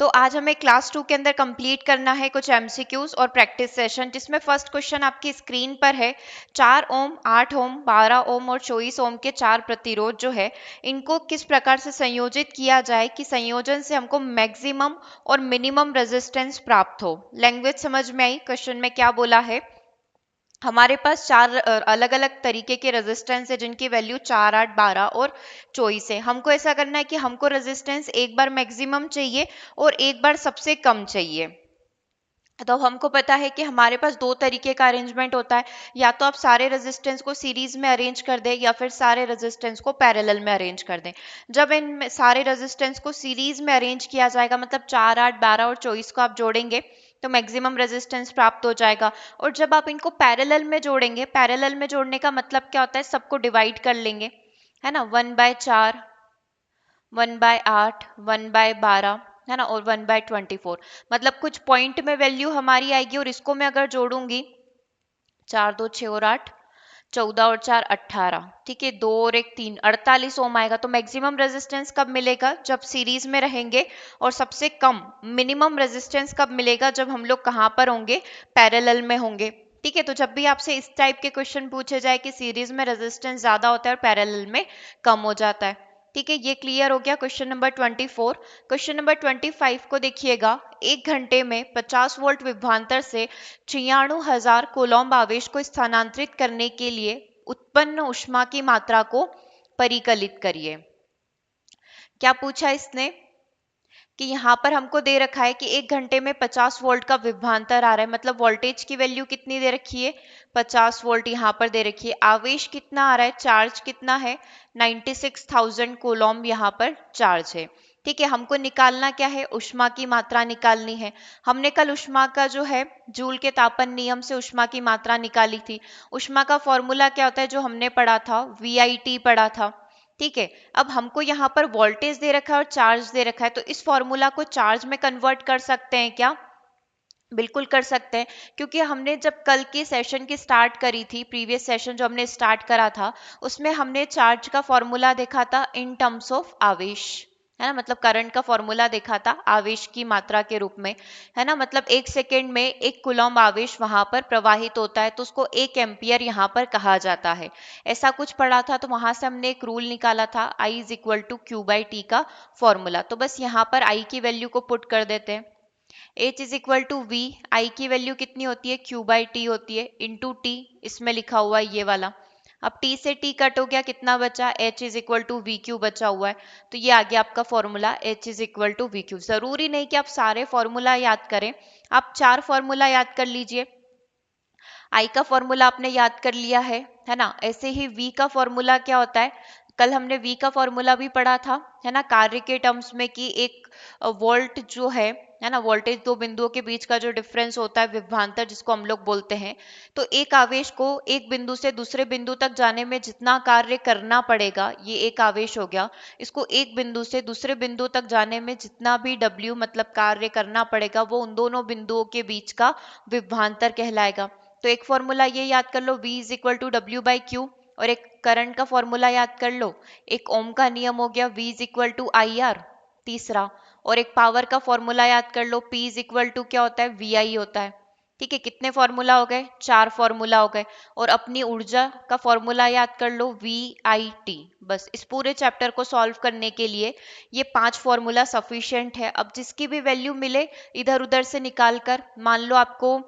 तो आज हमें क्लास 2 के अंदर कंप्लीट करना है कुछ एमसीक्यूज और प्रैक्टिस सेशन, जिसमें फर्स्ट क्वेश्चन आपकी स्क्रीन पर है। 4 ओम, 8 ओम, 12 ओम और 24 ओम के 4 प्रतिरोध जो है, इनको किस प्रकार से संयोजित किया जाए कि संयोजन से हमको मैक्सिमम और मिनिमम रेजिस्टेंस प्राप्त हो। लैंग्वेज समझ में आई? क्वेश्चन में क्या बोला है, हमारे पास 4 अलग अलग तरीके के रेजिस्टेंस है जिनकी वैल्यू 4, 8, 12 और 24 है। हमको ऐसा करना है कि हमको रेजिस्टेंस एक बार मैक्सिमम चाहिए और एक बार सबसे कम चाहिए। तो हमको पता है कि हमारे पास दो तरीके का अरेंजमेंट होता है, या तो आप सारे रेजिस्टेंस को सीरीज में अरेंज कर दें या फिर सारे रेजिस्टेंस को पैरेलल में अरेंज कर दें। जब इन सारे रेजिस्टेंस को सीरीज में अरेंज किया जाएगा, मतलब 4, 8, 12 और 24 को आप जोड़ेंगे तो मैक्सिमम रेजिस्टेंस प्राप्त हो जाएगा। और जब आप इनको पैरेलल में जोड़ेंगे, पैरेलल में जोड़ने का मतलब क्या होता है, सबको डिवाइड कर लेंगे, है ना। 1/4, 1/8, 1/12, है ना, और 1/24, मतलब कुछ पॉइंट में वैल्यू हमारी आएगी। और इसको मैं अगर जोड़ूंगी, 4, 2, 6 और 8, 14 और 4, 18, ठीक है, 2 और 1, 3, 48 ओम आएगा। तो मैक्सिमम रेजिस्टेंस कब मिलेगा, जब सीरीज में रहेंगे। और सबसे कम मिनिमम रेजिस्टेंस कब मिलेगा, जब हम लोग कहाँ पर होंगे, पैरेलल में होंगे। ठीक है, तो जब भी आपसे इस टाइप के क्वेश्चन पूछे जाए कि सीरीज में रेजिस्टेंस ज्यादा होता है और पैरेलल में कम हो जाता है। ठीक है, ये क्लियर हो गया क्वेश्चन नंबर 24। क्वेश्चन नंबर 25 को देखिएगा। एक घंटे में 50 वोल्ट विभवांतर से 96,000 कोलॉम्ब आवेश को स्थानांतरित करने के लिए उत्पन्न ऊष्मा की मात्रा को परिकलित करिए। क्या पूछा इसने कि यहाँ पर हमको दे रखा है कि एक घंटे में 50 वोल्ट का विभवांतर आ रहा है, मतलब वोल्टेज की वैल्यू कितनी दे रखी है, 50 वोल्ट यहाँ पर दे रखी है। आवेश कितना आ रहा है, चार्ज कितना है, 96,000 कोलॉम्ब यहाँ पर चार्ज है। ठीक है, हमको निकालना क्या है, ऊष्मा की मात्रा निकालनी है। हमने कल ऊष्मा का जो है जूल के तापन नियम से ऊष्मा की मात्रा निकाली थी। ऊष्मा का फॉर्मूला क्या होता है, जो हमने पढ़ा था, VIT पढ़ा था। ठीक है, अब हमको यहाँ पर वोल्टेज दे रखा है और चार्ज दे रखा है, तो इस फॉर्मूला को चार्ज में कन्वर्ट कर सकते हैं क्या? बिल्कुल कर सकते हैं, क्योंकि हमने जब कल की सेशन की स्टार्ट करी थी, प्रीवियस सेशन जो हमने स्टार्ट करा था, उसमें हमने चार्ज का फॉर्मूला देखा था इन टर्म्स ऑफ आवेश, है ना, मतलब करंट का फॉर्मूला देखा था आवेश की मात्रा के रूप में, है ना। मतलब एक सेकेंड में 1 कूलॉम्ब आवेश वहां पर प्रवाहित होता है, तो उसको 1 एम्पियर यहाँ पर कहा जाता है। ऐसा कुछ पढ़ा था, तो वहां से हमने एक रूल निकाला था, I = Q/T का फॉर्मूला। तो बस यहाँ पर I की वैल्यू को पुट कर देते हैं। H = V, I की वैल्यू कितनी होती है, Q/T होती है, इंटू T इसमें लिखा हुआ है ये वाला। अब T से T कट हो गया, कितना बचा, H = VQ बचा हुआ है। तो ये आ गया आपका फॉर्मूला, H = VQ। जरूरी नहीं कि आप सारे फॉर्मूला याद करें, आप 4 फॉर्मूला याद कर लीजिए। I का फॉर्मूला आपने याद कर लिया है ना। ऐसे ही V का फॉर्मूला क्या होता है, कल हमने V का फॉर्मूला भी पढ़ा था, है ना, कार्य के टर्म्स में, कि एक वोल्ट जो है ना, वोल्टेज दो बिंदुओं के बीच का जो डिफरेंस होता है, विभवांतर जिसको हम लोग बोलते हैं। तो एक आवेश को एक बिंदु से दूसरे बिंदु तक जाने में जितना कार्य करना पड़ेगा, ये एक आवेश हो गया। इसको एक बिंदु से दूसरे बिंदु तक जाने में जितना भी W मतलब कार्य करना पड़ेगा, वो उन दोनों बिंदुओं के बीच का विभवांतर कहलाएगा। तो एक फॉर्मूला ये याद कर लो, V = W/Q, और एक करंट का फॉर्मूला याद कर लो, एक ओम का नियम हो गया, V = IR, तीसरा। और एक पावर का फॉर्मूला याद कर लो, P = क्या होता है, VI होता है। ठीक है, कितने फॉर्मूला हो गए, 4 फॉर्मूला हो गए। और अपनी ऊर्जा का फॉर्मूला याद कर लो, VIT। बस इस पूरे चैप्टर को सॉल्व करने के लिए ये 5 फॉर्मूला सफिशिएंट है। अब जिसकी भी वैल्यू मिले इधर उधर से निकाल कर, मान लो आपको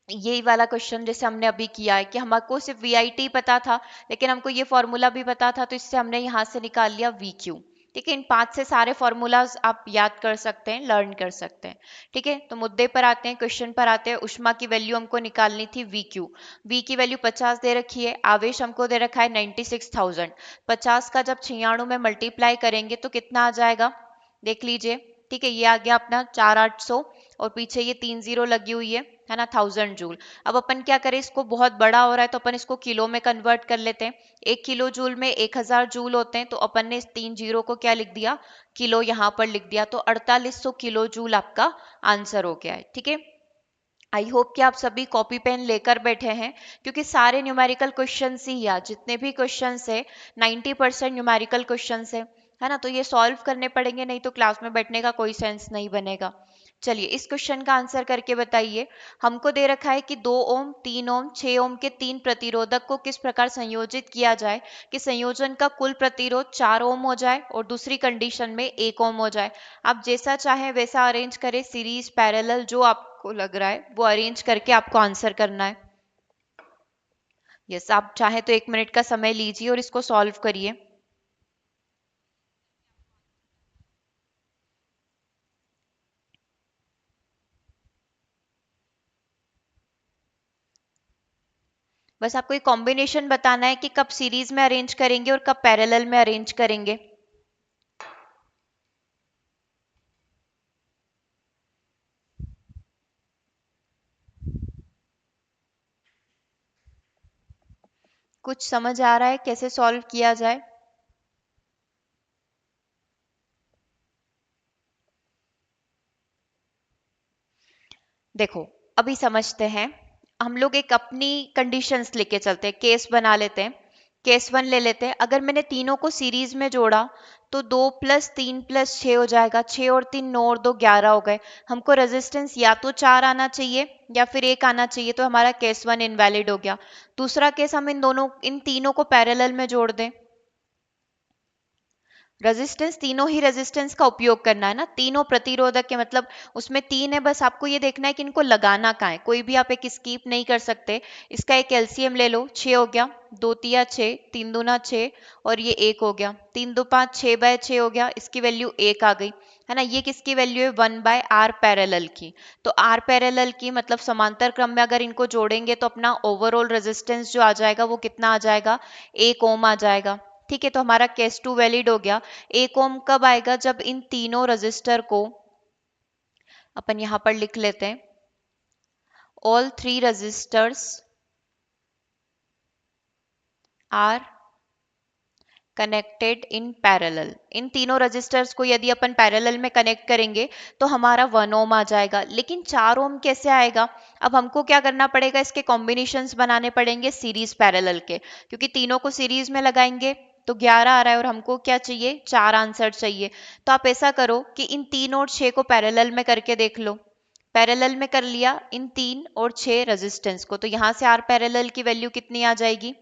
यही वाला क्वेश्चन जैसे हमने अभी किया है कि हमको सिर्फ VIT पता था, लेकिन हमको ये फॉर्मूला भी पता था, तो इससे हमने यहाँ से निकाल लिया VQ। ठीक है, इन 5 से सारे फॉर्मूलाज आप याद कर सकते हैं, लर्न कर सकते हैं। ठीक है, तो मुद्दे पर आते हैं, क्वेश्चन पर आते हैं। ऊष्मा की वैल्यू हमको निकालनी थी VQ। V की वैल्यू 50 दे रखी है, आवेश हमको दे रखा है 96,000। 50 का जब 96 में मल्टीप्लाई करेंगे तो कितना आ जाएगा, देख लीजिए। ठीक है, ये आ गया अपना 4,800, और पीछे ये 3 जीरो लगी हुई है ना, 1000 जूल। अब अपन क्या करें, इसको बहुत बड़ा हो रहा है तो अपन इसको किलो में कन्वर्ट कर लेते हैं। 1 किलो जूल में 1000 जूल होते हैं, तो अपन ने इस 3 जीरो को क्या लिख दिया, किलो यहाँ पर लिख दिया। तो 4800 किलो जूल आपका आंसर हो गया है। ठीक है, आई होप कि आप सभी कॉपी पेन लेकर बैठे हैं, क्योंकि सारे न्यूमेरिकल क्वेश्चन ही, या जितने भी क्वेश्चन है 90% न्यूमेरिकल क्वेश्चन है। है ना। तो ये सॉल्व करने पड़ेंगे, नहीं तो क्लास में बैठने का कोई सेंस नहीं बनेगा। चलिए इस क्वेश्चन का आंसर करके बताइए। हमको दे रखा है कि 2 ओम 3 ओम 6 ओम के तीन प्रतिरोधक को किस प्रकार संयोजित किया जाए कि संयोजन का कुल प्रतिरोध 4 ओम हो जाए और दूसरी कंडीशन में 1 ओम हो जाए। आप जैसा चाहें वैसा अरेंज करें, सीरीज पैरेलल जो आपको लग रहा है वो अरेंज करके आपको आंसर करना है। यस, आप चाहें तो 1 मिनट का समय लीजिए और इसको सॉल्व करिए। बस आपको एक कॉम्बिनेशन बताना है कि कब सीरीज में अरेंज करेंगे और कब पैरेलल में अरेंज करेंगे। कुछ समझ आ रहा है कैसे सॉल्व किया जाए? देखो, अभी समझते हैं। हम लोग एक अपनी कंडीशंस लेके चलते हैं, केस बना लेते हैं। केस 1 ले लेते हैं। अगर मैंने तीनों को सीरीज में जोड़ा तो 2 + 3 + 6 हो जाएगा। 6 और 3 9 और 2 11 हो गए। हमको रेजिस्टेंस या तो 4 आना चाहिए या फिर 1 आना चाहिए, तो हमारा केस 1 इनवैलिड हो गया। दूसरा केस, हम इन तीनों को पैरेलल में जोड़ दें। रेजिस्टेंस, तीनों ही रेजिस्टेंस का उपयोग करना है ना, तीनों प्रतिरोधक के मतलब उसमें 3 है, बस आपको ये देखना है कि इनको लगाना कहाँ है। कोई भी आप एक स्कीप नहीं कर सकते। इसका एक एलसीएम ले लो, 6 हो गया, 2 तिया 6, 3 दूना 6 और ये 1 हो गया, 3 दो 5, 6/6 हो गया, इसकी वैल्यू 1 आ गई, है ना। ये किसकी वैल्यू है? 1/r पैरेलल की। तो r पैरेलल की मतलब समांतर क्रम में अगर इनको जोड़ेंगे तो अपना ओवरऑल रेजिस्टेंस जो आ जाएगा वो कितना आ जाएगा? 1 ओम आ जाएगा। ठीक है, तो हमारा केस 2 वैलिड हो गया। 1 ओम कब आएगा? जब इन तीनों रजिस्टर को अपन यहां पर लिख लेते हैं, all 3 registers are connected in parallel. इन तीनों रजिस्टर्स को यदि अपन पैरेलल में कनेक्ट करेंगे तो हमारा 1 ओम आ जाएगा। लेकिन 4 ओम कैसे आएगा? अब हमको क्या करना पड़ेगा? इसके कॉम्बिनेशंस बनाने पड़ेंगे सीरीज पैरेलल के, क्योंकि तीनों को सीरीज में लगाएंगे तो 11 आ रहा है और हमको क्या चाहिए? 4 आंसर चाहिए। तो आप ऐसा करो कि इन 3 और 6 को पैरेलल में करके देख लो। पैरेलल में कर लिया इन 3 और 6 रेजिस्टेंस को, तो यहां से आर पैरेलल की वैल्यू कितनी आ जाएगी?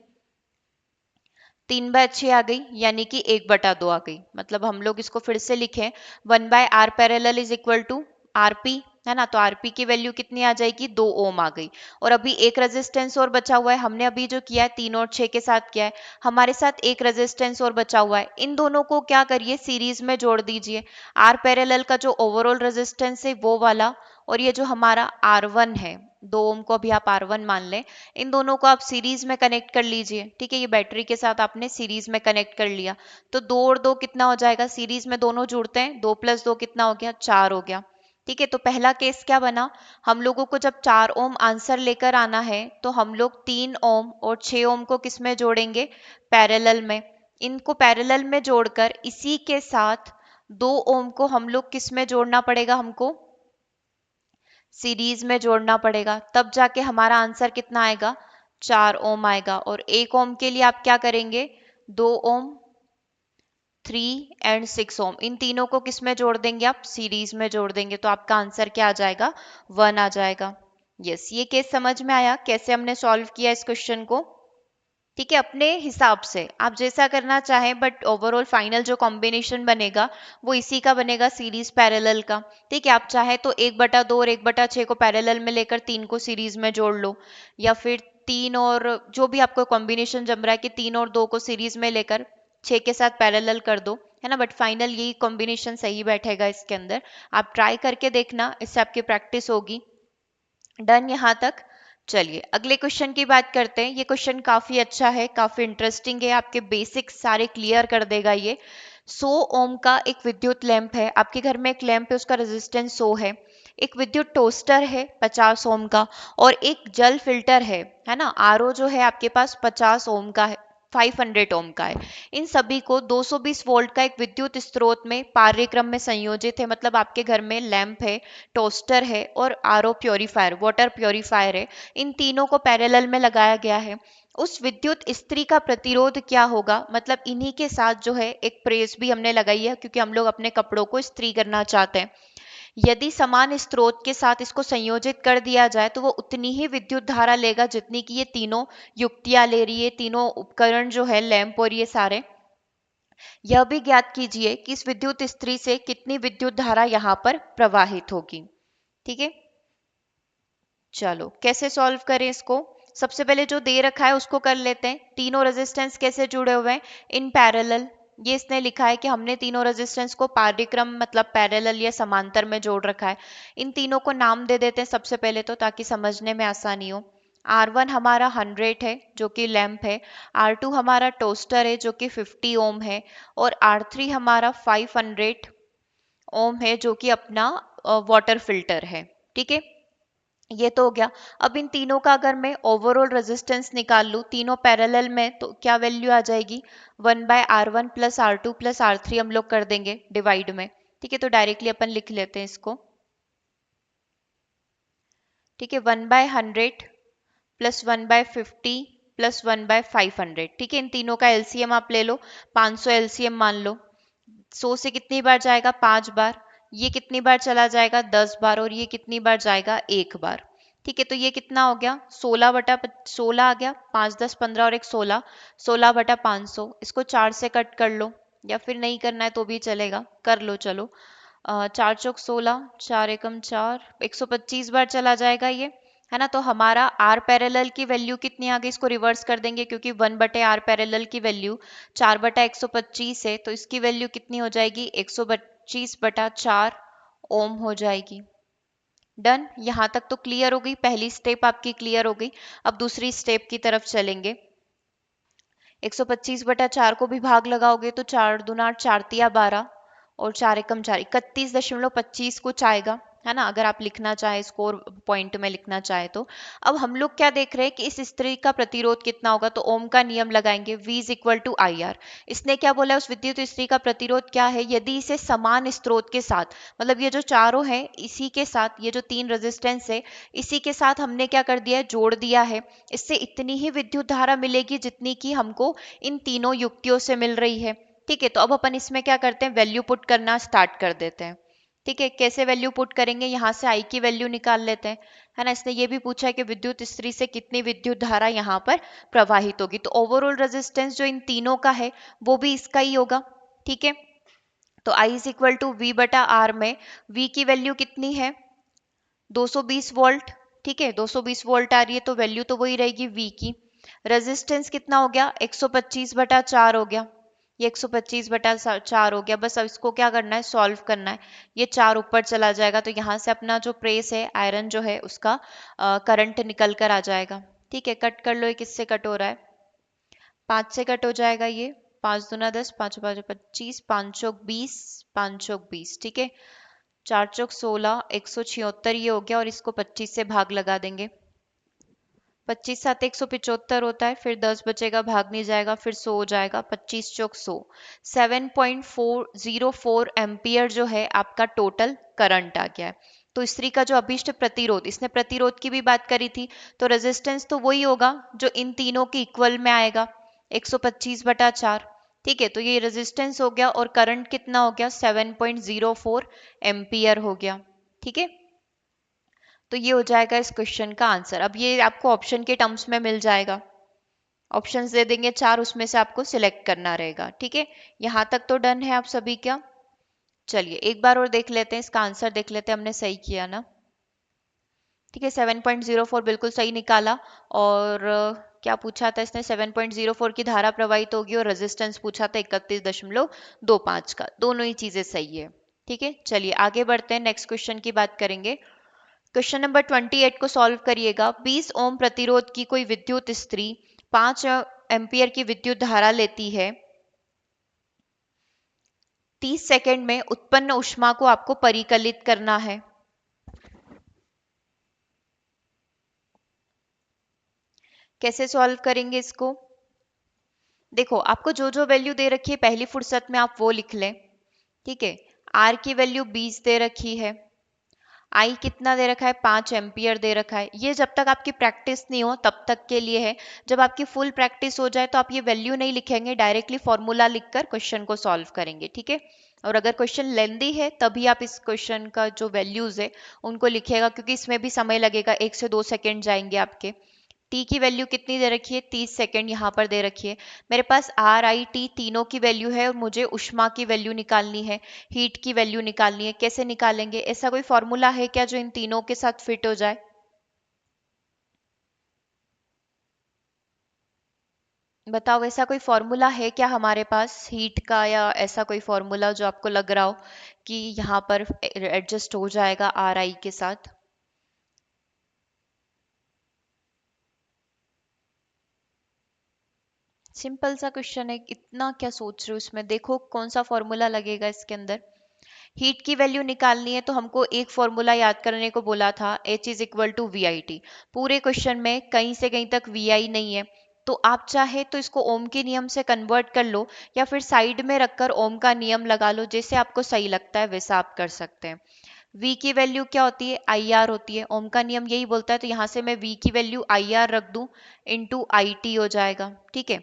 3/6 आ गई, यानी कि 1/2 आ गई। मतलब हम लोग इसको फिर से लिखें, 1/r parallel is equal to rp, है ना। तो rp की वैल्यू कितनी आ जाएगी? 2 ओम आ गई। और अभी एक रेजिस्टेंस और बचा हुआ है। हमने अभी जो किया है 3 और 6 के साथ किया है, हमारे साथ एक रेजिस्टेंस और बचा हुआ है। इन दोनों को क्या करिए? सीरीज में जोड़ दीजिए। r पैरेलल का जो ओवरऑल रेजिस्टेंस है वो वाला, और ये जो हमारा R1 है, 2 ओम को अभी आप R1 मान लें, इन दोनों को आप सीरीज में कनेक्ट कर लीजिए। ठीक है, ये बैटरी के साथ आपने सीरीज में कनेक्ट कर लिया तो 2 और 2 कितना हो जाएगा? सीरीज में दोनों जुड़ते हैं, 2 + 2 कितना हो गया? 4 हो गया। ठीक है, तो पहला केस क्या बना? हम लोगों को जब 4 ओम आंसर लेकर आना है तो हम लोग 3 ओम और 6 ओम को किस में जोड़ेंगे? पैरेलल में। इनको पैरेलल में जोड़कर इसी के साथ 2 ओम को हम लोग किस में जोड़ना पड़ेगा? हमको सीरीज में जोड़ना पड़ेगा, तब जाके हमारा आंसर कितना आएगा? 4 ओम आएगा। और 1 ओम के लिए आप क्या करेंगे? 2 ओम, 3 एंड 6 ओम, इन तीनों को किस में जोड़ देंगे? आप सीरीज में जोड़ देंगे, तो आपका आंसर क्या आ जाएगा? 1 आ जाएगा। यस, ये केस समझ में आया कैसे हमने सॉल्व किया इस क्वेश्चन को? ठीक है, अपने हिसाब से आप जैसा करना चाहें, बट ओवरऑल फाइनल जो कॉम्बिनेशन बनेगा वो इसी का बनेगा, सीरीज पैरेलल का। ठीक है, आप चाहे तो 1/2 और 1/6 को पैरेलल में लेकर 3 को सीरीज में जोड़ लो, या फिर 3 और जो भी आपको कॉम्बिनेशन जम रहा है कि 3 और 2 को सीरीज में लेकर 6 के साथ पैरेलल कर दो, है ना। बट फाइनल यही कॉम्बिनेशन सही बैठेगा इसके अंदर। आप ट्राई करके देखना, इससे आपकी प्रैक्टिस होगी। डन यहाँ तक? चलिए अगले क्वेश्चन की बात करते हैं। ये क्वेश्चन काफी अच्छा है, काफी इंटरेस्टिंग है, आपके बेसिक्स सारे क्लियर कर देगा ये। 100 ओम का एक विद्युत लैंप है, आपके घर में एक लैंप है, उसका रेजिस्टेंस 100 है। एक विद्युत टोस्टर है 50 ओम का, और एक जल फिल्टर है ना, आरओ जो है आपके पास 50 ओम का है। 500 ओम का है। इन सभी को 220 वोल्ट का एक विद्युत स्रोत में कार्यक्रम में संयोजित है, मतलब आपके घर में लैंप है, टोस्टर है और आरओ प्योरीफायर, वाटर प्योरीफायर है, इन तीनों को पैरेलल में लगाया गया है। उस विद्युत इस्त्री का प्रतिरोध क्या होगा, मतलब इन्हीं के साथ जो है एक प्रेस भी हमने लगाई है, क्योंकि हम लोग अपने कपड़ों को इस्त्री करना चाहते हैं। यदि समान स्रोत के साथ इसको संयोजित कर दिया जाए तो वो उतनी ही विद्युत धारा लेगा जितनी कि ये तीनों युक्तियां ले रही है, तीनों उपकरण जो है, लैंप और ये सारे। यह भी ज्ञात कीजिए कि इस विद्युत इस्त्री से कितनी विद्युत धारा यहाँ पर प्रवाहित होगी। ठीक है, चलो कैसे सॉल्व करें इसको। सबसे पहले जो दे रखा है उसको कर लेते हैं। तीनों रेजिस्टेंस कैसे जुड़े हुए हैं, इन पैरेलल। ये इसने लिखा है कि हमने तीनों रेजिस्टेंस को पारिक्रम मतलब पैरेलल या समांतर में जोड़ रखा है। इन तीनों को नाम दे देते हैं सबसे पहले तो, ताकि समझने में आसानी हो। R1 हमारा 100 है जो कि लैंप है, R2 हमारा टोस्टर है जो कि 50 ओम है, और R3 हमारा 500 ओम है जो कि अपना वाटर फिल्टर है। ठीक है, ये तो हो गया। अब इन तीनों का अगर मैं ओवरऑल रेजिस्टेंस निकाल लूँ तीनों पैरेलल में, तो क्या वैल्यू आ जाएगी, 1/R1 plus R2 plus R3 हम लोग कर देंगे डिवाइड में। ठीक है, तो डायरेक्टली अपन लिख लेते हैं इसको। ठीक है, 1/100 प्लस 1/50 प्लस 1/500। ठीक है, इन तीनों का एलसीएम आप ले लो, 500 एलसीएम मान लो। 100 से कितनी बार जाएगा, 5 बार। ये कितनी बार चला जाएगा, 10 बार। और ये कितनी बार जाएगा, 1 बार। ठीक है, तो ये कितना हो गया, 16/16 आ गया, 5 10 15 और एक 16, 16/500। इसको 4 से कट कर लो, या फिर नहीं करना है तो भी चलेगा, कर लो चलो। 4 चौक 16, 4 एकम 4, 125 बार चला जाएगा ये, है ना। तो हमारा आर पैरेलल की वैल्यू कितनी आ गई, इसको रिवर्स कर देंगे क्योंकि 1/आर पैरेलल की वैल्यू 4/125 है, तो इसकी वैल्यू कितनी हो जाएगी, 125/4 ओम हो जाएगी। डन, यहाँ तक तो क्लियर हो गई, पहली स्टेप आपकी क्लियर हो गई। अब दूसरी स्टेप की तरफ चलेंगे। 125/4 को भी भाग लगाओगे तो 4 दूना 4 तिया 12 और 4 एकम 4, 31.25 कुछ आएगा, है ना, अगर आप लिखना चाहे स्कोर पॉइंट में लिखना चाहे तो। अब हम लोग क्या देख रहे हैं कि इस स्त्री का प्रतिरोध कितना होगा, तो ओम का नियम लगाएंगे, V is equal to I R. इसने क्या बोला, उस विद्युत स्त्री का प्रतिरोध क्या है, यदि इसे समान स्रोत के साथ, मतलब ये जो चारों हैं इसी के साथ, ये जो 3 रेजिस्टेंस है इसी के साथ हमने क्या कर दिया है, जोड़ दिया है, इससे इतनी ही विद्युत धारा मिलेगी जितनी कि हमको इन तीनों युक्तियों से मिल रही है। ठीक है, तो अब अपन इसमें क्या करते हैं, वैल्यू पुट करना स्टार्ट कर देते हैं। ठीक है, कैसे वैल्यू पुट करेंगे, यहाँ से आई की वैल्यू निकाल लेते हैं, है ना। इसने ये भी पूछा है कि विद्युत स्त्री से कितनी विद्युत धारा यहाँ पर प्रवाहित होगी, तो ओवरऑल रेजिस्टेंस जो इन तीनों का है वो भी इसका ही होगा। ठीक है, तो I is equal to V/R में V की वैल्यू कितनी है, 220 वोल्ट। ठीक है, 220 वोल्ट आ रही है तो वैल्यू तो वही रहेगी V की। रेजिस्टेंस कितना हो गया, 125/4 हो गया, ये 125/4 हो गया। बस अब इसको क्या करना है, सॉल्व करना है। ये 4 ऊपर चला जाएगा तो यहाँ से अपना जो प्रेस है, आयरन जो है, उसका करंट निकल कर आ जाएगा। ठीक है, कट कर लो, ये किससे कट हो रहा है, 5 से कट हो जाएगा ये। 5 दूना 10, 5 5 25, 5 चौक 20, 5 चौक 20। ठीक है, 4 चौक 16, 176 ये हो गया, और इसको 25 से भाग लगा देंगे। 25 7 175 होता है, फिर 10 बचेगा, भाग नहीं जाएगा, फिर 100 हो जाएगा, 25 चौक 100, 7.404 एम्पियर जो है आपका टोटल करंट आ गया है। तो स्त्री का जो अभिष्ट प्रतिरोध, इसने प्रतिरोध की भी बात करी थी, तो रेजिस्टेंस तो वही होगा जो इन तीनों के इक्वल में आएगा, 125/4। ठीक है, तो ये रेजिस्टेंस हो गया, और करंट कितना हो गया, 7.04 एम्पियर हो गया। ठीक है, तो ये हो जाएगा इस क्वेश्चन का आंसर। अब ये आपको ऑप्शन के टर्म्स में मिल जाएगा, ऑप्शंस दे देंगे 4, उसमें से आपको सिलेक्ट करना रहेगा। ठीक है, यहाँ तक तो डन है आप सभी क्या। चलिए एक बार और देख लेते हैं, इसका आंसर देख लेते हैं हमने सही किया ना। ठीक है, 7.04 बिल्कुल सही निकाला। और क्या पूछा था इसने, 7.04 की धारा प्रवाहित होगी, और रेजिस्टेंस पूछा था 31.25 का, दोनों ही चीजें सही है। ठीक है, चलिए आगे बढ़ते हैं, नेक्स्ट क्वेश्चन की बात करेंगे। क्वेश्चन नंबर 28 को सॉल्व करिएगा। 20 ओम प्रतिरोध की कोई विद्युत स्त्री 5 एम्पियर की विद्युत धारा लेती है। 30 सेकंड में उत्पन्न ऊष्मा को आपको परिकलित करना है। कैसे सॉल्व करेंगे इसको, देखो आपको जो जो वैल्यू दे रखी है पहली फुर्सत में आप वो लिख लें। ठीक है, आर की वैल्यू 20 दे रखी है, आई कितना दे रखा है 5 एम्पियर दे रखा है। ये जब तक आपकी प्रैक्टिस नहीं हो तब तक के लिए है। जब आपकी फुल प्रैक्टिस हो जाए तो आप ये वैल्यू नहीं लिखेंगे, डायरेक्टली फॉर्मूला लिखकर क्वेश्चन को सॉल्व करेंगे। ठीक है, और अगर क्वेश्चन लेंदी है तभी आप इस क्वेश्चन का जो वैल्यूज है उनको लिखिएगा, क्योंकि इसमें भी समय लगेगा, 1 से 2 सेकेंड जाएंगे आपके। टी की वैल्यू कितनी दे रखी है 30 सेकेंड यहाँ पर दे रखी है। मेरे पास आर आई टी तीनों की वैल्यू है और मुझे उष्मा की वैल्यू निकालनी है, हीट की वैल्यू निकालनी है। कैसे निकालेंगे? ऐसा कोई फॉर्मूला है क्या जो इन तीनों के साथ फिट हो जाए? बताओ, ऐसा कोई फॉर्मूला है क्या हमारे पास हीट का, या ऐसा कोई फॉर्मूला जो आपको लग रहा हो कि यहाँ पर एडजस्ट हो जाएगा आर आई के साथ? सिंपल सा क्वेश्चन है, इतना क्या सोच रहे हो इसमें? देखो कौन सा फॉर्मूला लगेगा इसके अंदर। हीट की वैल्यू निकालनी है तो हमको एक फॉर्मूला याद करने को बोला था, H is equal to V I T. पूरे क्वेश्चन में कहीं से कहीं तक वी आई नहीं है, तो आप चाहे तो इसको ओम के नियम से कन्वर्ट कर लो, या फिर साइड में रखकर ओम का नियम लगा लो, जैसे आपको सही लगता है वैसा आप कर सकते हैं। v की वैल्यू क्या होती है? आई आर होती है, ओम का नियम यही बोलता है, तो यहाँ से मैं v की वैल्यू आई आर रख दूं, इंटू आई टी हो जाएगा। ठीक है,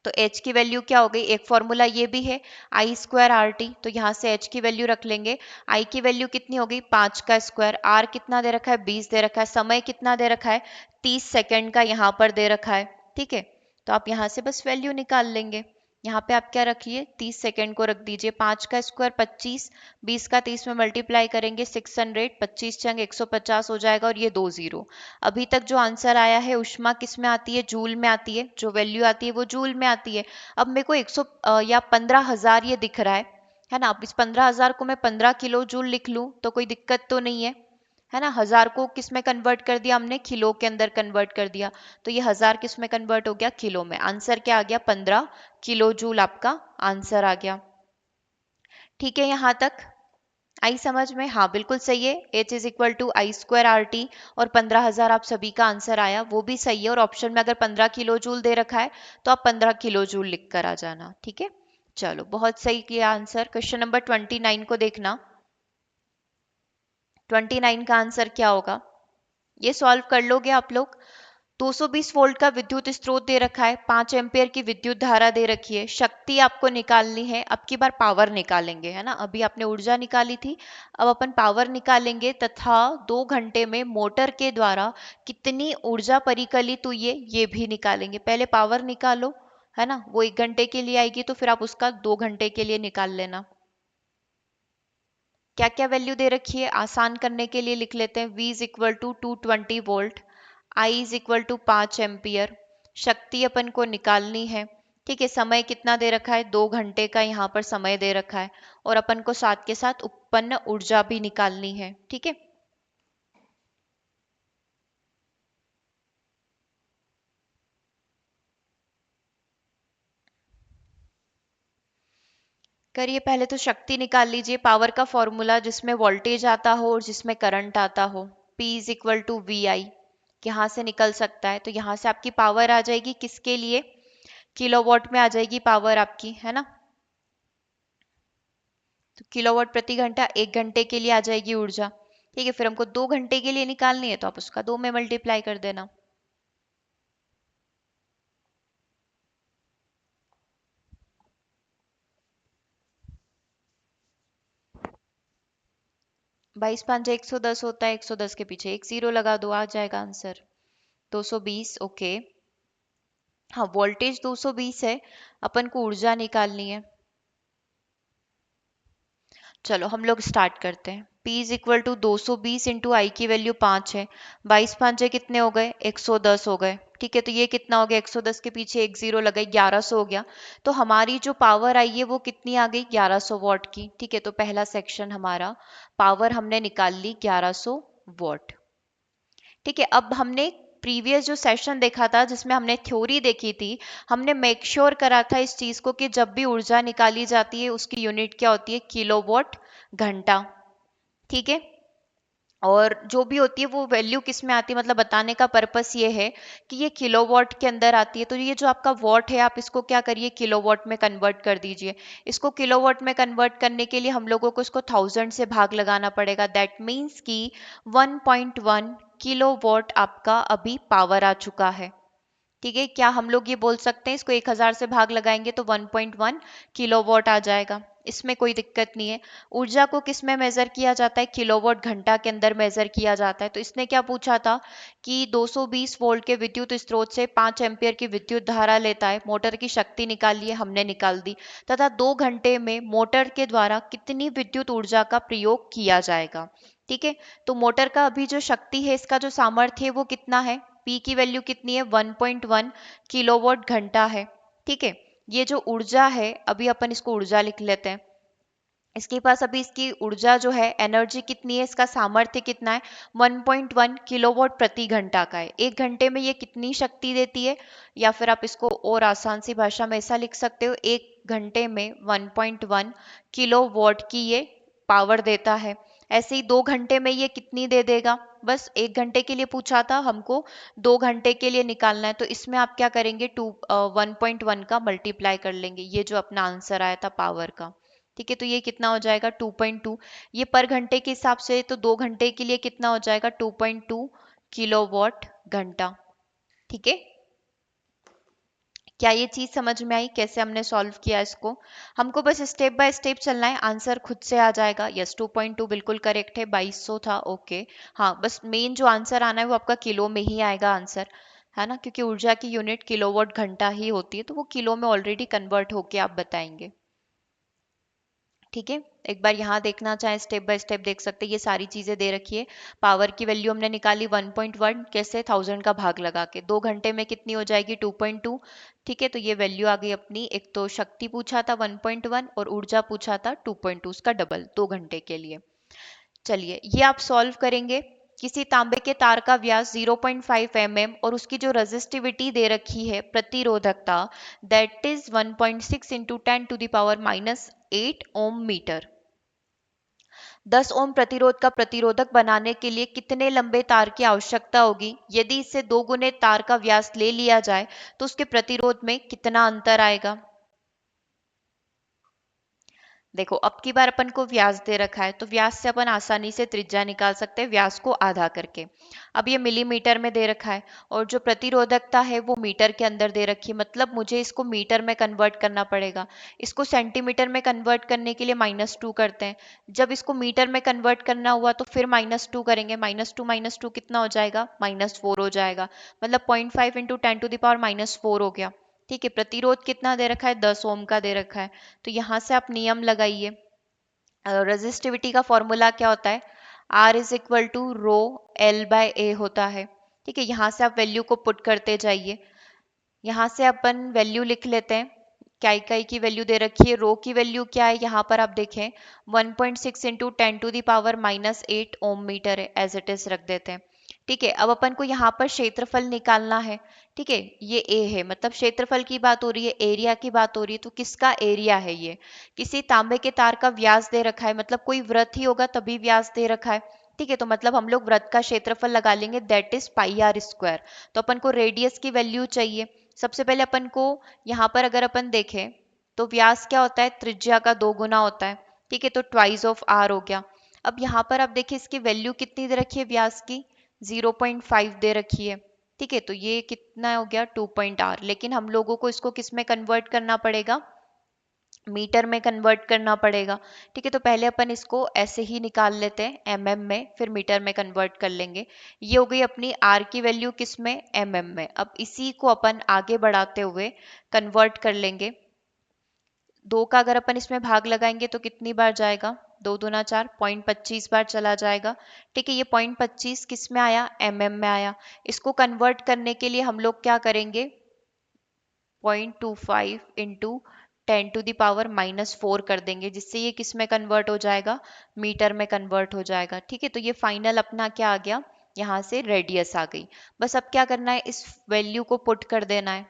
तो h की वैल्यू क्या हो गई? एक फॉर्मूला ये भी है, आई स्क्वायर आर टी, तो यहाँ से h की वैल्यू रख लेंगे। i की वैल्यू कितनी हो गई? 5 का स्क्वायर। r कितना दे रखा है? 20 दे रखा है। समय कितना दे रखा है? 30 सेकेंड का यहाँ पर दे रखा है। ठीक है, तो आप यहाँ से बस वैल्यू निकाल लेंगे। यहाँ पे आप क्या रखिए? 30 सेकेंड को रख दीजिए। 5 का स्क्वायर 25, 20 का 30 में मल्टीप्लाई करेंगे 600, 25 चंग 150 हो जाएगा, और ये 2 जीरो। अभी तक जो आंसर आया है उष्मा किस में आती है? जूल में आती है, जो वैल्यू आती है वो जूल में आती है। अब मेरे को 100 या 15,000 ये दिख रहा है ना? अब इस 15,000 को मैं 15 किलो जूल लिख लूं तो कोई दिक्कत तो नहीं है ना? हजार को किस में कन्वर्ट कर दिया हमने? किलो के अंदर कन्वर्ट कर दिया, तो ये हजार किस में कन्वर्ट हो गया? किलो में। आंसर क्या आ गया? 15 किलो जूल आपका आंसर आ गया। ठीक है, यहाँ तक आई समझ में? हाँ बिल्कुल सही है, H is equal to I square R T, और 15,000 आप सभी का आंसर आया, वो भी सही है। और ऑप्शन में अगर 15 किलो जूल दे रखा है तो आप 15 किलो जूल लिख कर आ जाना। ठीक है, चलो बहुत सही किया आंसर। क्वेश्चन नंबर 29 को देखना। 29 का आंसर क्या होगा? ये सॉल्व कर लोगे आप लोग। 220 वोल्ट का विद्युत स्रोत दे रखा है, 5 एम्पियर की विद्युत धारा दे रखी है, शक्ति आपको निकालनी है। अब की बार पावर निकालेंगे, है ना? अभी आपने ऊर्जा निकाली थी, अब अपन पावर निकालेंगे, तथा 2 घंटे में मोटर के द्वारा कितनी ऊर्जा परिकलित हुई है ये भी निकालेंगे। पहले पावर निकालो, है ना? वो 1 घंटे के लिए आएगी तो फिर आप उसका 2 घंटे के लिए निकाल लेना। क्या क्या वैल्यू दे रखी है आसान करने के लिए लिख लेते हैं। v is equal to 220 volt, I is equal to 5 ampere, शक्ति अपन को निकालनी है। ठीक है, समय कितना दे रखा है? 2 घंटे का यहाँ पर समय दे रखा है, और अपन को साथ के साथ उत्पन्न ऊर्जा भी निकालनी है। ठीक है, करिए। पहले तो शक्ति निकाल लीजिए, पावर का फॉर्मूला जिसमें वोल्टेज आता हो और जिसमें करंट आता हो। P is equal to V I, यहाँ से निकल सकता है, तो यहाँ से आपकी पावर आ जाएगी किसके लिए? किलोवाट में आ जाएगी पावर आपकी, है ना? तो किलोवाट प्रति घंटा, 1 घंटे के लिए आ जाएगी ऊर्जा। ठीक है, फिर हमको 2 घंटे के लिए निकालनी है तो आप उसका 2 में मल्टीप्लाई कर देना। 22 5 110 होता है, 110 के पीछे एक जीरो लगा दो, आ जाएगा आंसर 220। ओके, हाँ वोल्टेज 220 है, अपन को ऊर्जा निकालनी है। चलो हम लोग स्टार्ट करते हैं। P is equal to 220 into I की वैल्यू 5 है, 22 5 कितने हो गए? 110 हो गए। ठीक है, तो ये कितना हो गया? 110 के पीछे एक जीरो लगा, 1100 हो गया। तो हमारी जो पावर आई है वो कितनी आ गई? 1100 वॉट की। ठीक है, तो पहला सेक्शन हमारा पावर हमने निकाल ली 1100 वॉट। ठीक है, अब हमने प्रीवियस जो सेशन देखा था जिसमें हमने थ्योरी देखी थी, हमने मेक श्योर करा था इस चीज को कि जब भी ऊर्जा निकाली जाती है उसकी यूनिट क्या होती है? किलोवाट घंटा। ठीक है, और जो भी होती है वो वैल्यू किस में आती है, मतलब बताने का पर्पस ये है कि ये किलोवाट के अंदर आती है। तो ये जो आपका वॉट है आप इसको क्या करिए, किलोवाट में कन्वर्ट कर दीजिए। इसको किलोवाट में कन्वर्ट करने के लिए हम लोगों को इसको 1000 से भाग लगाना पड़ेगा। दैट मीन्स कि 1.1 किलोवाट आपका अभी पावर आ चुका है। ठीक है, क्या हम लोग ये बोल सकते हैं इसको 1000 से भाग लगाएंगे तो 1.1 किलोवाट आ जाएगा, इसमें कोई दिक्कत नहीं है। ऊर्जा को किस में मेजर किया जाता है, किलोवाट घंटा के अंदर मेजर किया जाता है। तो इसने क्या पूछा था कि 220 वोल्ट के विद्युत स्रोत से 5 एम्पियर की विद्युत धारा लेता है, मोटर की शक्ति निकालिए, हमने निकाल दी, तथा 2 घंटे में मोटर के द्वारा कितनी विद्युत ऊर्जा का प्रयोग किया जाएगा। ठीक है, तो मोटर का अभी जो शक्ति है, इसका जो सामर्थ्य है वो कितना है, पी की वैल्यू कितनी है, 1.1 किलोवाट घंटा है। ठीक है, ये जो ऊर्जा है, अभी अपन इसको ऊर्जा लिख लेते हैं। इसके पास अभी इसकी ऊर्जा जो है, एनर्जी कितनी है, इसका सामर्थ्य कितना है, 1.1 किलोवाट प्रति घंटा का है। 1 घंटे में ये कितनी शक्ति देती है, या फिर आप इसको और आसान सी भाषा में ऐसा लिख सकते हो, 1 घंटे में 1.1 किलोवाट की ये पावर देता है। ऐसे ही 2 घंटे में ये कितनी दे देगा, बस 1 घंटे के लिए पूछा था हमको, 2 घंटे के लिए निकालना है। तो इसमें आप क्या करेंगे, 1.1 का मल्टीप्लाई कर लेंगे, ये जो अपना आंसर आया था पावर का। ठीक है, तो ये कितना हो जाएगा, 2.2। ये पर घंटे के हिसाब से, तो 2 घंटे के लिए कितना हो जाएगा, 2.2 किलोवाट घंटा। ठीक है, क्या ये चीज समझ में आई, कैसे हमने सॉल्व किया इसको। हमको बस स्टेप बाय स्टेप चलना है, आंसर खुद से आ जाएगा। यस, 2.2 बिल्कुल करेक्ट है, 2200 था। ओके, हाँ, बस मेन जो आंसर आना है वो आपका किलो में ही आएगा आंसर, है ना, क्योंकि ऊर्जा की यूनिट किलोवाट घंटा ही होती है, तो वो किलो में ऑलरेडी कन्वर्ट होके आप बताएंगे। ठीक है, एक बार यहाँ देखना चाहे स्टेप बाय स्टेप देख सकते हैं, ये सारी चीजें दे रखी है। पावर की वैल्यू हमने निकाली 1.1, कैसे, 1000 का भाग लगा के। 2 घंटे में कितनी हो जाएगी, 2.2। ठीक है, तो ये वैल्यू आ गई अपनी। एक तो शक्ति पूछा था 1.1 और ऊर्जा पूछा था 2.2, उसका डबल 2 घंटे के लिए। चलिए, ये आप सॉल्व करेंगे। किसी तांबे के तार का व्यास 0.5 mm और उसकी जो रेजिस्टिविटी दे रखी है, प्रतिरोधकता, that is 1.6 into 10⁻⁻8 ohm metre. 10 ohm प्रतिरोध का प्रतिरोधक बनाने के लिए कितने लंबे तार की आवश्यकता होगी, यदि इससे 2 गुने तार का व्यास ले लिया जाए तो उसके प्रतिरोध में कितना अंतर आएगा। देखो, अब की बार अपन को व्यास दे रखा है, तो व्यास से अपन आसानी से त्रिज्या निकाल सकते हैं, व्यास को आधा करके। अब ये मिलीमीटर में दे रखा है, और जो प्रतिरोधकता है वो मीटर के अंदर दे रखी है, मतलब मुझे इसको मीटर में कन्वर्ट करना पड़ेगा। इसको सेंटीमीटर में कन्वर्ट करने के लिए -2 करते हैं। जब इसको मीटर में कन्वर्ट करना हुआ तो फिर -2 करेंगे, -2 कितना हो जाएगा, -4 हो जाएगा। मतलब 0.5 इंटू 10⁻⁻4 हो गया। ठीक है, प्रतिरोध कितना दे रखा है, 10 ओम का दे रखा है। तो यहाँ से आप नियम लगाइए। रेजिस्टिविटी का फॉर्मूला क्या होता है, R is equal to rho L by A होता है। ठीक है, यहाँ से आप वैल्यू को पुट करते जाइए। यहाँ से अपन वैल्यू लिख लेते हैं। क्या इकाई की वैल्यू दे रखी है, रो की वैल्यू क्या है, यहाँ पर आप देखें 1.6 इंटू 10⁻⁻8 ओम मीटर है, एज इट इज रख देते हैं। ठीक है, अब अपन को यहाँ पर क्षेत्रफल निकालना है। ठीक है, ये ए है, मतलब क्षेत्रफल की बात हो रही है, एरिया की बात हो रही है, तो किसका एरिया है ये, किसी तांबे के तार का व्यास दे रखा है, मतलब कोई वृत्त ही होगा तभी व्यास दे रखा है। ठीक है, तो मतलब हम लोग वृत्त का क्षेत्रफल लगा लेंगे, दैट इज πr²। तो अपन को रेडियस की वैल्यू चाहिए। सबसे पहले अपन को यहाँ पर अगर अपन देखें तो व्यास क्या होता है, त्रिज्या का 2 गुना होता है। ठीक है, तो ट्वाइस ऑफ आर हो गया। अब यहाँ पर आप देखिए इसकी वैल्यू कितनी दे रखी है व्यास की, 0.5 दे रखी है। ठीक है, तो ये कितना हो गया, 2 r, लेकिन हम लोगों को इसको किस में कन्वर्ट करना पड़ेगा, मीटर में कन्वर्ट करना पड़ेगा। ठीक है, तो पहले अपन इसको ऐसे ही निकाल लेते हैं mm में, फिर मीटर में कन्वर्ट कर लेंगे। ये हो गई अपनी r की वैल्यू किस में, mm में। अब इसी को अपन आगे बढ़ाते हुए कन्वर्ट कर लेंगे। 2 का अगर अपन इसमें भाग लगाएंगे तो कितनी बार जाएगा, 2 दूना 4, 0.25 बार चला जाएगा। ठीक है, ये 0.25 किस में आया, mm में आया। इसको कन्वर्ट करने के लिए हम लोग क्या करेंगे, 0.25 इंटू 10⁻⁻4 कर देंगे, जिससे ये किस में कन्वर्ट हो जाएगा, मीटर में कन्वर्ट हो जाएगा। ठीक है, तो ये फाइनल अपना क्या आ गया, यहाँ से रेडियस आ गई। बस अब क्या करना है, इस वैल्यू को पुट कर देना है।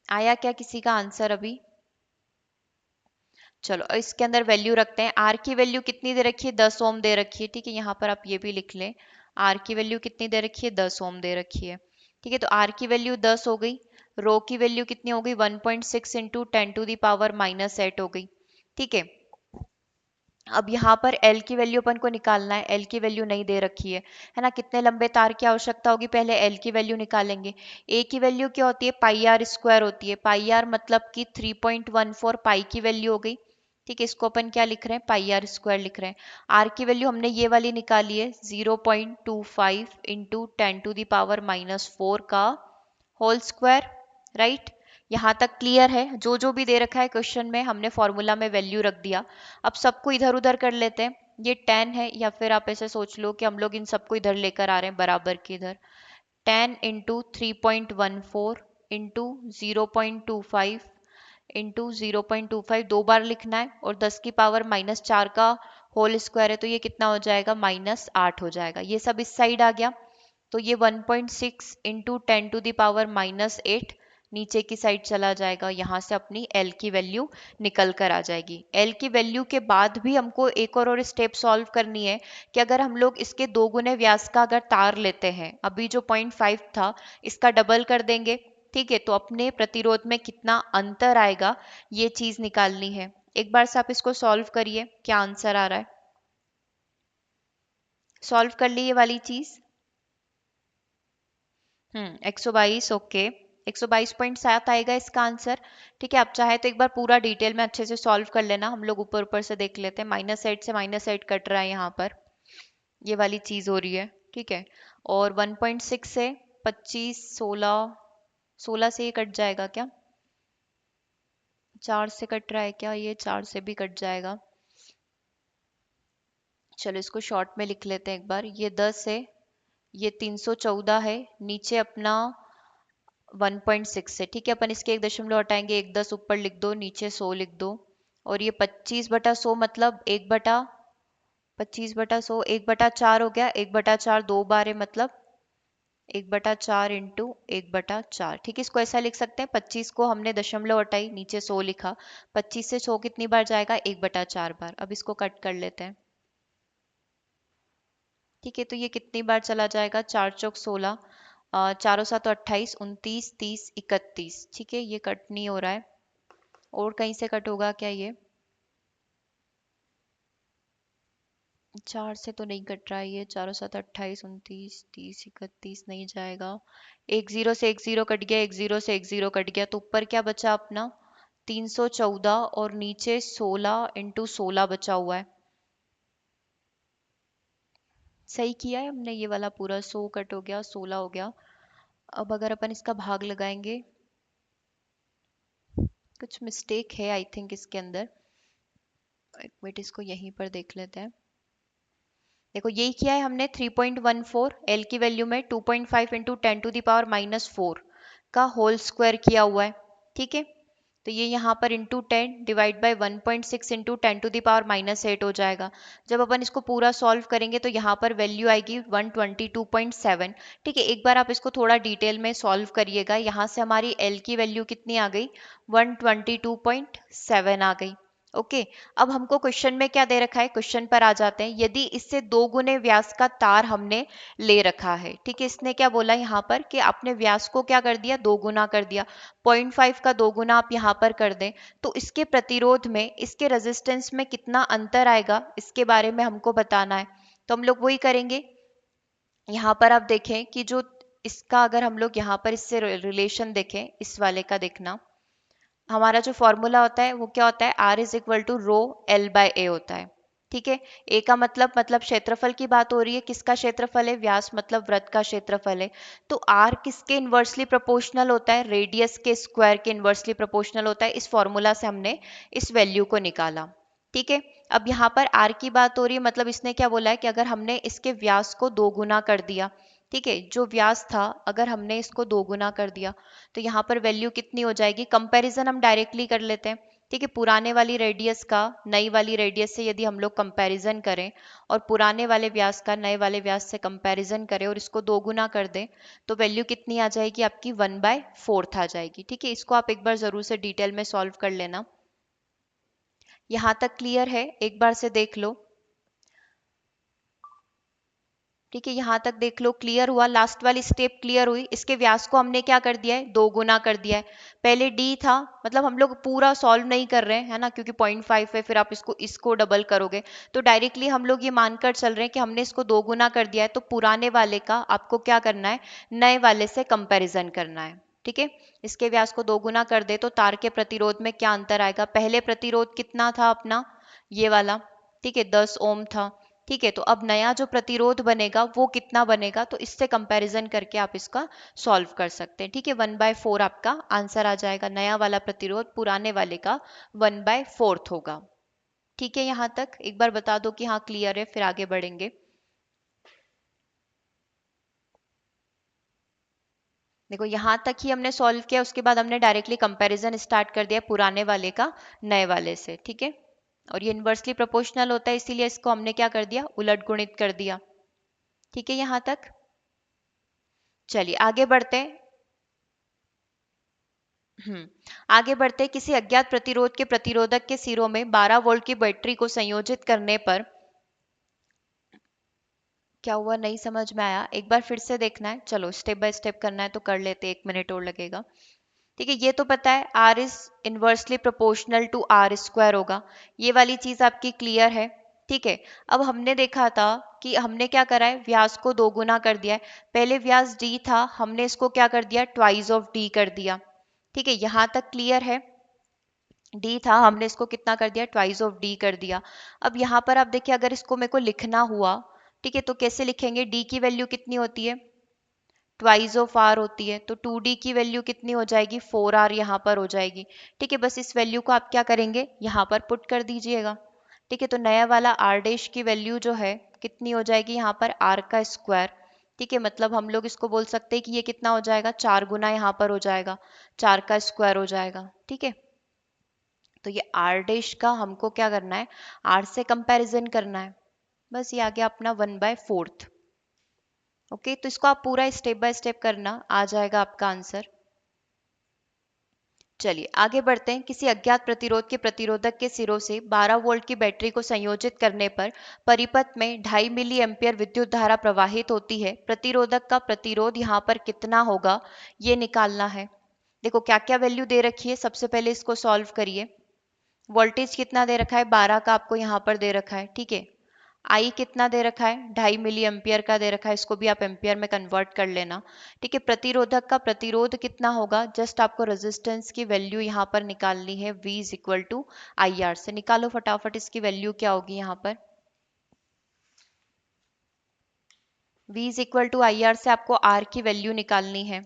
आया क्या किसी का आंसर अभी, चलो इसके अंदर वैल्यू रखते हैं। आर की वैल्यू कितनी दे रखी है, 10 ओम दे रखी है। ठीक है, यहाँ पर आप ये भी लिख लें, आर की वैल्यू कितनी दे रखी है, 10 ओम दे रखी है। ठीक है, तो आर की वैल्यू 10 हो गई। रो की वैल्यू कितनी हो गई, 1.6 इंटू 10⁻⁻8 हो गई। ठीक है, अब यहाँ पर L की वैल्यू अपन को निकालना है। L की वैल्यू नहीं दे रखी है ना। कितने लंबे तार की आवश्यकता होगी, पहले L की वैल्यू निकालेंगे। A की वैल्यू क्या होती है, पाई आर स्क्वायर होती है। पाई आर मतलब कि 3.14 पाई की वैल्यू हो गई। ठीक है, इसको अपन क्या लिख रहे हैं, पाई आर स्क्वायर लिख रहे हैं। आर की वैल्यू हमने ये वाली निकाली है, 0.25 इंटू 10⁻⁻4 का होल स्क्वायर। राइट, यहाँ तक क्लियर है। जो जो भी दे रखा है क्वेश्चन में हमने फॉर्मूला में वैल्यू रख दिया। अब सबको इधर उधर कर लेते हैं। ये 10 है, या फिर आप ऐसे सोच लो कि हम लोग इन सबको इधर लेकर आ रहे हैं बराबर के इधर। 10 इंटू 3.14 इंटू 0.25 इंटू 0.25 दो बार लिखना है, और 10⁻⁻4 का होल स्क्वायर है, तो ये कितना हो जाएगा, -8 हो जाएगा। ये सब इस साइड आ गया, तो ये 1.6 इंटू 10⁻⁻8 नीचे की साइड चला जाएगा। यहाँ से अपनी L की वैल्यू निकल कर आ जाएगी। L की वैल्यू के बाद भी हमको एक और स्टेप सॉल्व करनी है कि अगर हम लोग इसके 2 गुने व्यास का अगर तार लेते हैं, अभी जो 0.5 था इसका डबल कर देंगे। ठीक है, तो अपने प्रतिरोध में कितना अंतर आएगा ये चीज निकालनी है। एक बार से आप इसको सॉल्व करिए, क्या आंसर आ रहा है। सॉल्व कर ली ये वाली चीज। 122, ओके, 122.7 आएगा इसका आंसर। ठीक है, आप चाहे तो एक बार पूरा डिटेल में अच्छे से सॉल्व कर लेना। हम लोग ऊपर ऊपर से देख लेते हैं। -8 से -8 कट रहा है यहाँ पर, ये वाली चीज हो रही है। ठीक है, और 1.6 से 25, 16, 16 से ये कट जाएगा क्या, 4 से कट रहा है क्या, ये 4 से भी कट जाएगा। चलो इसको शॉर्ट में लिख लेते हैं एक बार। ये 10 है, ये 314 है, नीचे अपना 1.6 है। ठीक है, अपन इसके एक दशमलव हटाएंगे, एक 10 ऊपर लिख दो, नीचे 100 लिख दो। और ये 25/100 मतलब 1/25/100 1/4 हो गया। 1/4 दो बार है, मतलब 1/4 इंटू 1/4। ठीक है, इसको ऐसा लिख सकते हैं, 25 को हमने दशमलव हटाई, नीचे 100 लिखा। 25 से 100 कितनी बार जाएगा, 1/4 बार। अब इसको कट कर लेते हैं। ठीक है, तो ये कितनी बार चला जाएगा, 4 चौक 16, 4 7 28, 29, 30, 31। ठीक है, ये कट नहीं हो रहा है, और कहीं से कट होगा क्या ये, 4 से तो नहीं कट रहा है ये। 4 7 28, 29, 30, 31 नहीं जाएगा। एक जीरो से एक जीरो कट गया, एक जीरो से एक जीरो कट गया, तो ऊपर क्या बचा अपना 314, और नीचे 16 इंटू 16 बचा हुआ है। सही किया है हमने, ये वाला पूरा 100 कट हो गया, 16 हो गया। अब अगर अपन इसका भाग लगाएंगे, कुछ मिस्टेक है आई थिंक इसके अंदर। एक मिनट, इसको यहीं पर देख लेते हैं। देखो यही किया है हमने, 3.14 L की वैल्यू में 2.5 इंटू 10⁻⁻4 का होल स्क्वायर किया हुआ है। ठीक है, तो ये यहाँ पर इंटू 10 डिवाइड बाई 1.6 इंटू 10⁻⁻8 हो जाएगा। जब अपन इसको पूरा सॉल्व करेंगे तो यहाँ पर वैल्यू आएगी 122.7। ठीक है, एक बार आप इसको थोड़ा डिटेल में सॉल्व करिएगा। यहाँ से हमारी L की वैल्यू कितनी आ गई, 122.7 आ गई। ओके, अब हमको क्वेश्चन में क्या दे रखा है, क्वेश्चन पर आ जाते हैं। यदि इससे 2 गुने व्यास का तार हमने ले रखा है, ठीक है, इसने क्या बोला यहाँ पर कि आपने व्यास को क्या कर दिया, 2 गुना कर दिया। 0.5 का 2 गुना आप यहाँ पर कर दें, तो इसके प्रतिरोध में, इसके रेजिस्टेंस में कितना अंतर आएगा, इसके बारे में हमको बताना है। तो हम लोग वही करेंगे। यहाँ पर आप देखें कि जो इसका, अगर हम लोग यहाँ पर इससे रिलेशन देखें, इस वाले का देखना, हमारा जो फॉर्मूला होता है वो क्या होता है, R is equal to rho L by A होता है। ठीक है, ए का मतलब क्षेत्रफल की बात हो रही है। किसका क्षेत्रफल है, व्यास मतलब वृत्त का क्षेत्रफल है। तो R किसके इन्वर्सली प्रोपोर्शनल होता है, रेडियस के स्क्वायर के इन्वर्सली प्रोपोर्शनल होता है। इस फॉर्मूला से हमने इस वैल्यू को निकाला। ठीक है, अब यहाँ पर R की बात हो रही है, मतलब इसने क्या बोला है कि अगर हमने इसके व्यास को 2 गुना कर दिया, ठीक है, जो व्यास था अगर हमने इसको 2 गुना कर दिया, तो यहाँ पर वैल्यू कितनी हो जाएगी। कंपैरिजन हम डायरेक्टली कर लेते हैं। ठीक है, पुराने वाली रेडियस का नई वाली रेडियस से यदि हम लोग कंपैरिजन करें, और पुराने वाले व्यास का नए वाले व्यास से कंपैरिजन करें, और इसको 2 गुना कर दें, तो वैल्यू कितनी आ जाएगी आपकी, 1/4 आ जाएगी। ठीक है, इसको आप एक बार जरूर से डिटेल में सॉल्व कर लेना। यहां तक क्लियर है? एक बार से देख लो। ठीक है, यहां तक देख लो, क्लियर हुआ? लास्ट वाली स्टेप क्लियर हुई? इसके व्यास को हमने क्या कर दिया है? दो गुना कर दिया है। पहले डी था, मतलब हम लोग पूरा सॉल्व नहीं कर रहे हैं, है ना, क्योंकि 0.5 है, फिर आप इसको इसको डबल करोगे, तो डायरेक्टली हम लोग ये मानकर चल रहे हैं कि हमने इसको दो गुना कर दिया है, तो पुराने वाले का आपको क्या करना है? नए वाले से कंपेरिजन करना है। ठीक है, इसके व्यास को दो गुना कर दे तो तार के प्रतिरोध में क्या अंतर आएगा? पहले प्रतिरोध कितना था अपना? ये वाला, ठीक है, 10 ओम था। ठीक है, तो अब नया जो प्रतिरोध बनेगा वो कितना बनेगा? तो इससे कंपैरिजन करके आप इसका सॉल्व कर सकते हैं। ठीक है, 1/4 आपका आंसर आ जाएगा। नया वाला प्रतिरोध पुराने वाले का 1/4 होगा। ठीक है, यहां तक एक बार बता दो कि हाँ क्लियर है, फिर आगे बढ़ेंगे। देखो, यहां तक ही हमने सॉल्व किया, उसके बाद हमने डायरेक्टली कंपैरिजन स्टार्ट कर दिया पुराने वाले का नए वाले से। ठीक है, और ये इन्वर्सली प्रोपोर्शनल होता है, इसीलिए इसको हमने क्या कर दिया? उलट गुणित कर दिया। ठीक है, यहां तक। चलिए आगे बढ़ते हैं। आगे बढ़ते हैं। किसी अज्ञात प्रतिरोध के प्रतिरोधक के सिरों में 12 वोल्ट की बैटरी को संयोजित करने पर क्या हुआ? नहीं समझ में आया? एक बार फिर से देखना है? चलो स्टेप बाय स्टेप करना है तो कर लेते, 1 मिनट और लगेगा। ठीक है, ये तो पता है R is inversely proportional to R square होगा, ये वाली चीज आपकी क्लियर है। ठीक है, अब हमने देखा था कि हमने क्या करा है? व्यास को दो गुना कर दिया है। पहले व्यास डी था, हमने इसको क्या कर दिया? ट्वाइस ऑफ डी कर दिया। ठीक है, यहां तक क्लियर है? डी था, हमने इसको कितना कर दिया? ट्वाइस ऑफ डी कर दिया। अब यहाँ पर आप देखिए, अगर इसको मेरे को लिखना हुआ, ठीक है, तो कैसे लिखेंगे? डी की वैल्यू कितनी होती है? ट्वाइस ऑफ आर होती है, तो 2d की वैल्यू कितनी हो जाएगी? 4r यहाँ पर हो जाएगी। ठीक है, बस इस वैल्यू को आप क्या करेंगे? यहाँ पर पुट कर दीजिएगा। ठीक है, तो नया वाला आर डैश की वैल्यू जो है कितनी हो जाएगी? यहाँ पर आर का स्क्वायर। ठीक है, मतलब हम लोग इसको बोल सकते हैं कि ये कितना हो जाएगा? 4 गुना यहाँ पर हो जाएगा, 4 का स्क्वायर हो जाएगा। ठीक है, तो ये आर डैश का हमको क्या करना है? आर से कंपैरिजन करना है। बस ये आ गया अपना 1/4। ओके, तो इसको आप पूरा स्टेप बाय स्टेप करना, आ जाएगा आपका आंसर। चलिए आगे बढ़ते हैं। किसी अज्ञात प्रतिरोध के प्रतिरोधक के सिरों से 12 वोल्ट की बैटरी को संयोजित करने पर परिपथ में 2.5 मिली एम्पियर विद्युत धारा प्रवाहित होती है। प्रतिरोधक का प्रतिरोध यहाँ पर कितना होगा, ये निकालना है। देखो क्या क्या वैल्यू दे रखी है, सबसे पहले इसको सॉल्व करिए। वोल्टेज कितना दे रखा है? 12 का आपको यहाँ पर दे रखा है। ठीक है, आई कितना दे रखा है? 2.5 मिली एम्पियर का दे रखा है, इसको भी आप एम्पियर में कन्वर्ट कर लेना। ठीक है, प्रतिरोधक का प्रतिरोध कितना होगा? जस्ट आपको रेजिस्टेंस की वैल्यू यहाँ पर निकालनी है। V is equal to I R से निकालो फटाफट, इसकी वैल्यू क्या होगी यहाँ पर? V is equal to I R से आपको R की वैल्यू निकालनी है।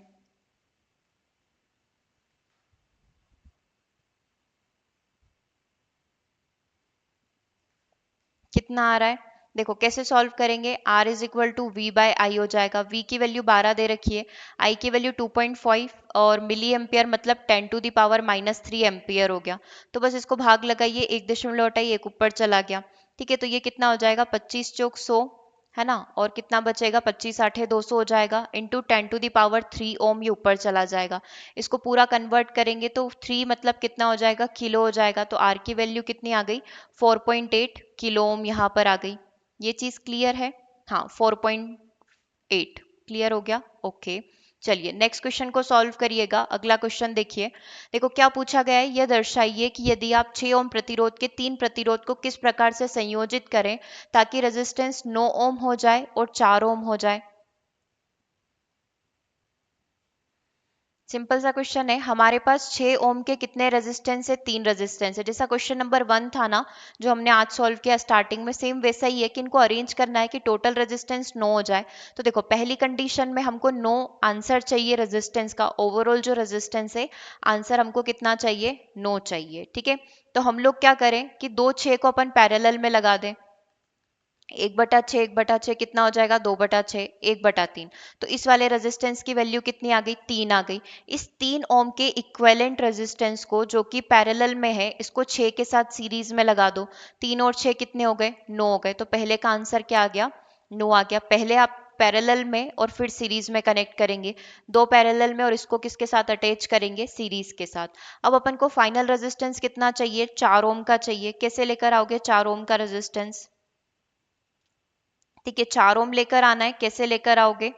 कितना आ रहा है? देखो कैसे सॉल्व करेंगे? R is equal to V by I हो जाएगा। V की वैल्यू 12 दे रखी है, I की वैल्यू 2.5 और मिली एम्पियर मतलब 10⁻³ एम्पियर हो गया। तो बस इसको भाग लगाइए, 1 दशमलव हटाइए, एक ऊपर चला गया। ठीक है, तो ये कितना हो जाएगा? 25 चौक 100, है ना, और कितना बचेगा? 25 आठे 200 हो जाएगा, इंटू 10⁻³ ओम, ये ऊपर चला जाएगा। इसको पूरा कन्वर्ट करेंगे तो 3 मतलब कितना हो जाएगा? किलो हो जाएगा। तो आर की वैल्यू कितनी आ गई? 4.8 किलो ओम यहाँ पर आ गई। ये चीज क्लियर है? हाँ, 4.8 क्लियर हो गया। ओके, चलिए नेक्स्ट क्वेश्चन को सॉल्व करिएगा। अगला क्वेश्चन देखिए। देखो क्या पूछा गया है, यह दर्शाइए कि यदि आप 6 ओम प्रतिरोध के 3 प्रतिरोध को किस प्रकार से संयोजित करें ताकि रेजिस्टेंस 9 ओम हो जाए और 4 ओम हो जाए। सिंपल सा क्वेश्चन है। हमारे पास 6 ओम के कितने रेजिस्टेंस है? 3 रेजिस्टेंस है। जैसा क्वेश्चन नंबर 1 था ना, जो हमने आज सॉल्व किया स्टार्टिंग में, सेम वैसा ही है कि इनको अरेंज करना है कि टोटल रेजिस्टेंस 9 हो जाए। तो देखो पहली कंडीशन में हमको 9 आंसर चाहिए रेजिस्टेंस का, ओवरऑल जो रेजिस्टेंस है आंसर हमको कितना चाहिए? 9 चाहिए। ठीक है, तो हम लोग क्या करें कि दो 6 को अपन पैरेलल में लगा दें। 1/6 1/6 कितना हो जाएगा? 2/6 1/3। तो इस वाले रेजिस्टेंस की वैल्यू कितनी आ गई? 3 आ गई। इस 3 ओम के इक्विवेलेंट रेजिस्टेंस को जो कि पैरेलल में है, इसको 6 के साथ सीरीज में लगा दो। 3 और 6 कितने हो गए? 9 हो गए। तो पहले का आंसर क्या आ गया? 9 आ गया। पहले आप पैरेलल में और फिर सीरीज में कनेक्ट करेंगे, दो पैरेलल में और इसको किसके साथ अटैच करेंगे, सीरीज के साथ। अब अपन को फाइनल रेजिस्टेंस कितना चाहिए, 4 ओम का चाहिए। कैसे लेकर आओगे 4 ओम का रेजिस्टेंस, ठीक है 4 ओम लेकर आना है, कैसे लेकर आओगे,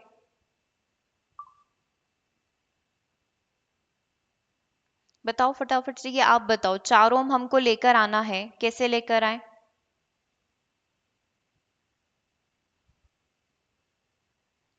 बताओ फटाफट से, ये आप बताओ, 4 ओम हमको लेकर आना है, कैसे लेकर आए।